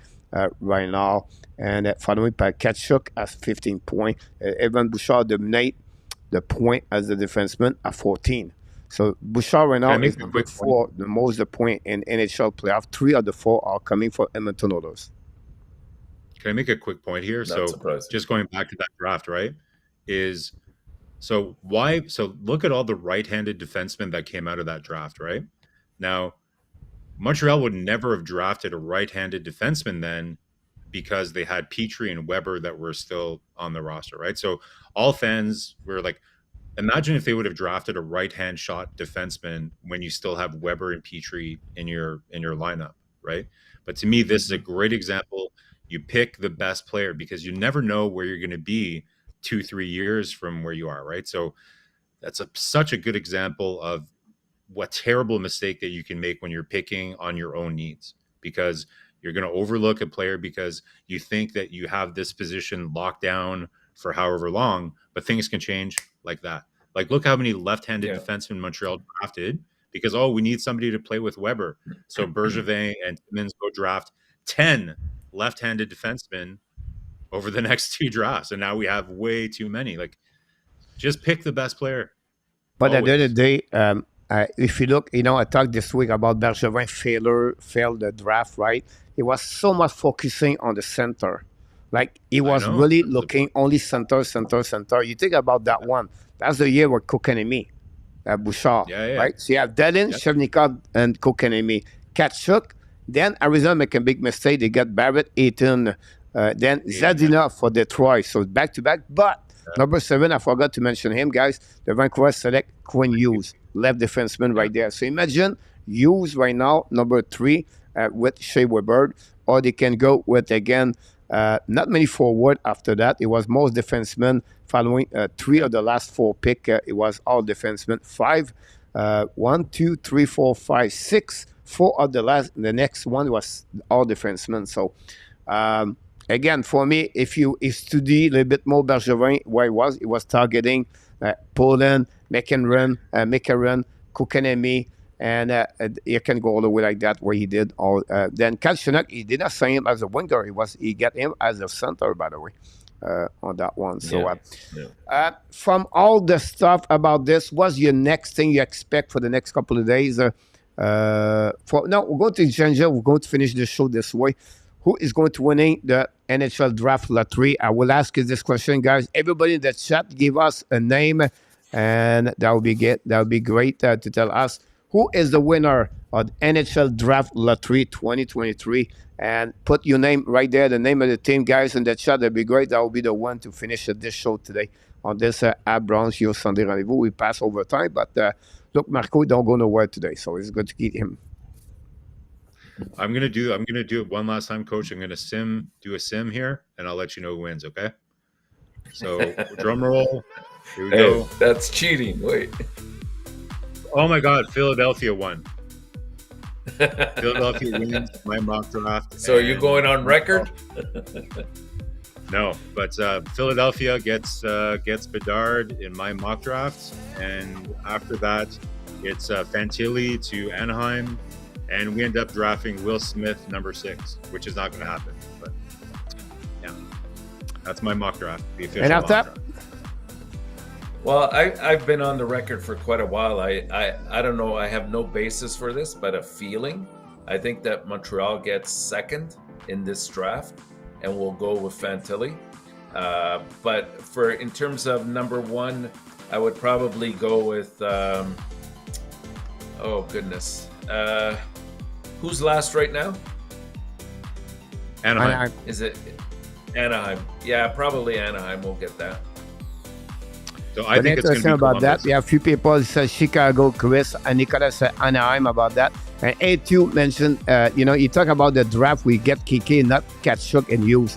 right now, and following by Kachuk at 15 point. Evan Bouchard dominate the point as the defenseman at 14. So Bouchard right now is number 4, the most point in NHL playoff. 3 of the 4 are coming for Edmonton Oilers. Can I make a quick point here? Not surprising. Just going back to that draft, right? So look at all the right-handed defensemen that came out of that draft, right? Now, Montreal would never have drafted a right-handed defenseman then because they had Petrie and Weber that were still on the roster, right? So all fans were like, imagine if they would have drafted a right-hand shot defenseman when you still have Weber and Petrie in your lineup, right? But to me, this is a great example. You pick the best player because you never know where you're going to be 2-3 years from where you are, right? So that's such a good example of what terrible mistake that you can make when you're picking on your own needs, because you're going to overlook a player because you think that you have this position locked down for however long, but things can change like that. Like, look how many left-handed defensemen Montreal drafted because, we need somebody to play with Weber. So Bergevin and Timmins go draft 10 left-handed defensemen over the next 2 drafts, and now we have way too many. Like, just pick the best player. But at the end of the day, if you look, I talked this week about Bergevin failed the draft, right? He was so much focusing on the center. Like, he was really looking only center. You think about that one. That's the year with Kokanemi, Bouchard, right? So you have Dallin, Shevnikov, and Kokanemi. Kachuk. Then Arizona make a big mistake. They got Barrett, Aiton, then Zadina for Detroit. So back-to-back. But number 7, I forgot to mention him, guys. The Vancouver select Quinn Hughes, left defenseman right there. So imagine Hughes right now, number 3, with Shea Weber. Or they can go with, again, not many forward after that. It was most defensemen following 3 of the last 4 pick. It was all defensemen. 5, 1, 2, 3, 4, 5, 6. 4 of the next one was all defensemen. So Again, for me, if you study a little bit more Bergevin, where he was targeting Poland, McCarron, Kokanemi, and you can go all the way like that where he did all. Then Kalchunuk, he did not sign him as a winger. He got him as a center, by the way, on that one. So from all the stuff about this, what's your next thing you expect for the next couple of days? We're going to change it. We're going to finish the show this way. Who is going to winning the NHL draft lottery? I will ask you this question, guys. Everybody in the chat, give us a name, and that would be good. That would be great to tell us who is the winner of the NHL draft lottery 2023, and put your name right there, the name of the team, guys, in the chat. That'd be great. That will be the one to finish this show today on this Habs Brunch, your Sunday rendezvous. We pass over time, but look, Marco don't go nowhere today, so it's good to keep him. I'm gonna do it one last time, Coach. I'm gonna do a sim here, and I'll let you know who wins. Okay. So drum roll. Here we go. That's cheating. Wait. Oh my God! Philadelphia won. Philadelphia wins my mock draft. So are you going on record? No, but Philadelphia gets Bedard in my mock draft, and after that, it's Fantilli to Anaheim. And we end up drafting Will Smith, number 6, which is not going to happen. But yeah, that's my mock draft. The official and after that, well, I've been on the record for quite a while. I don't know. I have no basis for this, but a feeling. I think that Montreal gets second in this draft, and we'll go with Fantilli. But in terms of number 1, I would probably go with. Oh goodness. Who's last right now? Anaheim. Is it Anaheim? Yeah, probably Anaheim will get that. So I think it's going to be about Columbus. that. We have a few people say Chicago, Chris, and Nicolas said Anaheim about that. And A2 mentioned, you talk about the draft, we get Kiki, not Tkachuk and Hughes.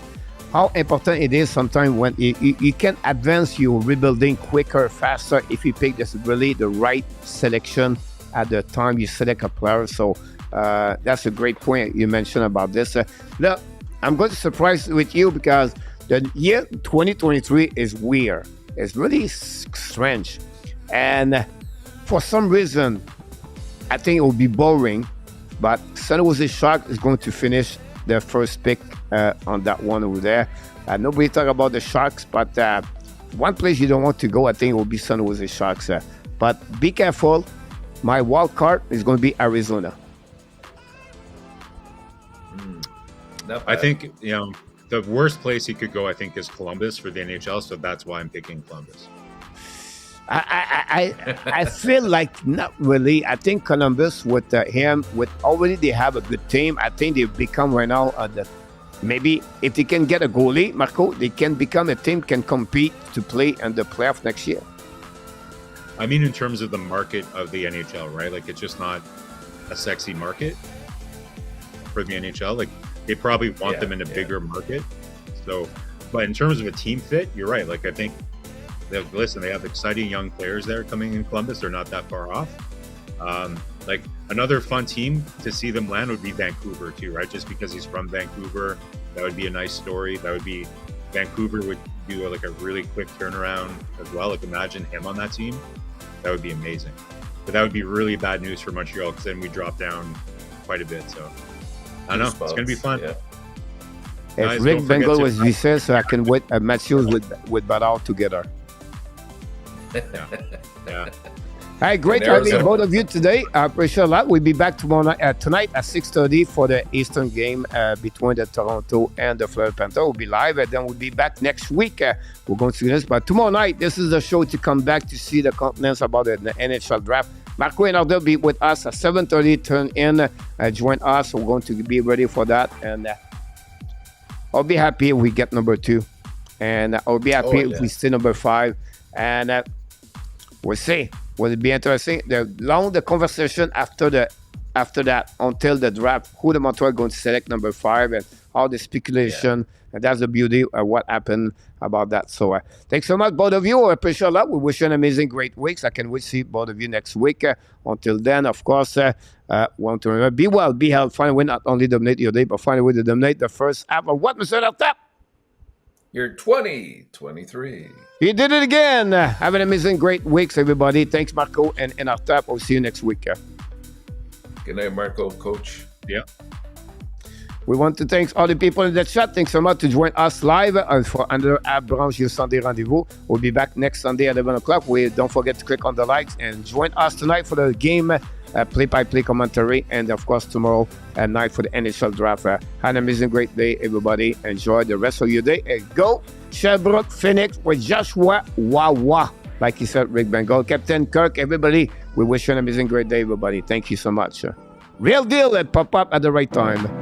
How important it is sometimes when you can advance your rebuilding quicker, faster if you pick really the right selection at the time you select a player. So that's a great point you mentioned about this. Look, I'm going to surprise with you because the year 2023 is weird. It's really strange. And for some reason, I think it will be boring, but San Jose Sharks is going to finish their first pick on that one over there. Nobody talk about the Sharks, but one place you don't want to go, I think it will be San Jose Sharks. But be careful. My wild card is going to be Arizona. I think, the worst place he could go, I think, is Columbus for the NHL. So that's why I'm picking Columbus. I feel like not really. I think Columbus with him, with already they have a good team. I think they become right now maybe if they can get a goalie, Marco, they can become a team can compete to play in the playoff next year. I mean, in terms of the market of the NHL, right? Like, it's just not a sexy market for the NHL. Like, they probably want them in a bigger market. So, but in terms of a team fit, you're right. Like, I think they have exciting young players there coming in Columbus. They're not that far off. Like, another fun team to see them land would be Vancouver too, right? Just because he's from Vancouver, that would be a nice story. That would be Vancouver would do a really quick turnaround as well. Like, imagine him on that team. That would be amazing. But that would be really bad news for Montreal because then we drop down quite a bit. So I don't know. It's going to be fun. Yeah. If Rick Bengal was Visser, so I can wait Matthews with Badal together. Yeah. All right, great having both of you today. I appreciate a lot. We'll be back tomorrow tonight at 6:30 for the Eastern game between the Toronto and the Florida Panthers. We'll be live, and then we'll be back next week. We're going to see this, but tomorrow night, this is the show to come back to see the continents about the NHL draft. Marco and Ardo will be with us at 7:30. Turn in, join us. We're going to be ready for that, and I'll be happy if we get number 2, and I'll be happy if we stay number 5, and we'll see. Will it be interesting? The conversation after that until the draft, who the Montreal going to select number 5, and all the speculation. And that's the beauty of what happened about that. So thanks so much, both of you. I appreciate a lot. We wish you an amazing, great week. I can wait to see both of you next week. Until then, of course, want to remember, be well, be healthy. Find a way not only dominate your day, but find a way to dominate the first half of what, Mr. Tap? You're 2023. You did it again. Have an amazing, great week, everybody. Thanks, Marco and Tap. We'll see you next week. Good night, Marco, Coach. Yeah. We want to thank all the people in the chat. Thanks so much to join us live for another Habs Brunch, your Sunday rendezvous. We'll be back next Sunday at 11 o'clock. Don't forget to click on the likes and join us tonight for the game play-by-play commentary, and of course tomorrow at night for the NHL draft. Have an amazing, great day, everybody. Enjoy the rest of your day and go Sherbrooke Phoenix with Joshua Wawa. Like he said, Rick Bengal, Captain Kirk, everybody. We wish you an amazing, great day, everybody. Thank you so much. Real deal at pop up at the right time.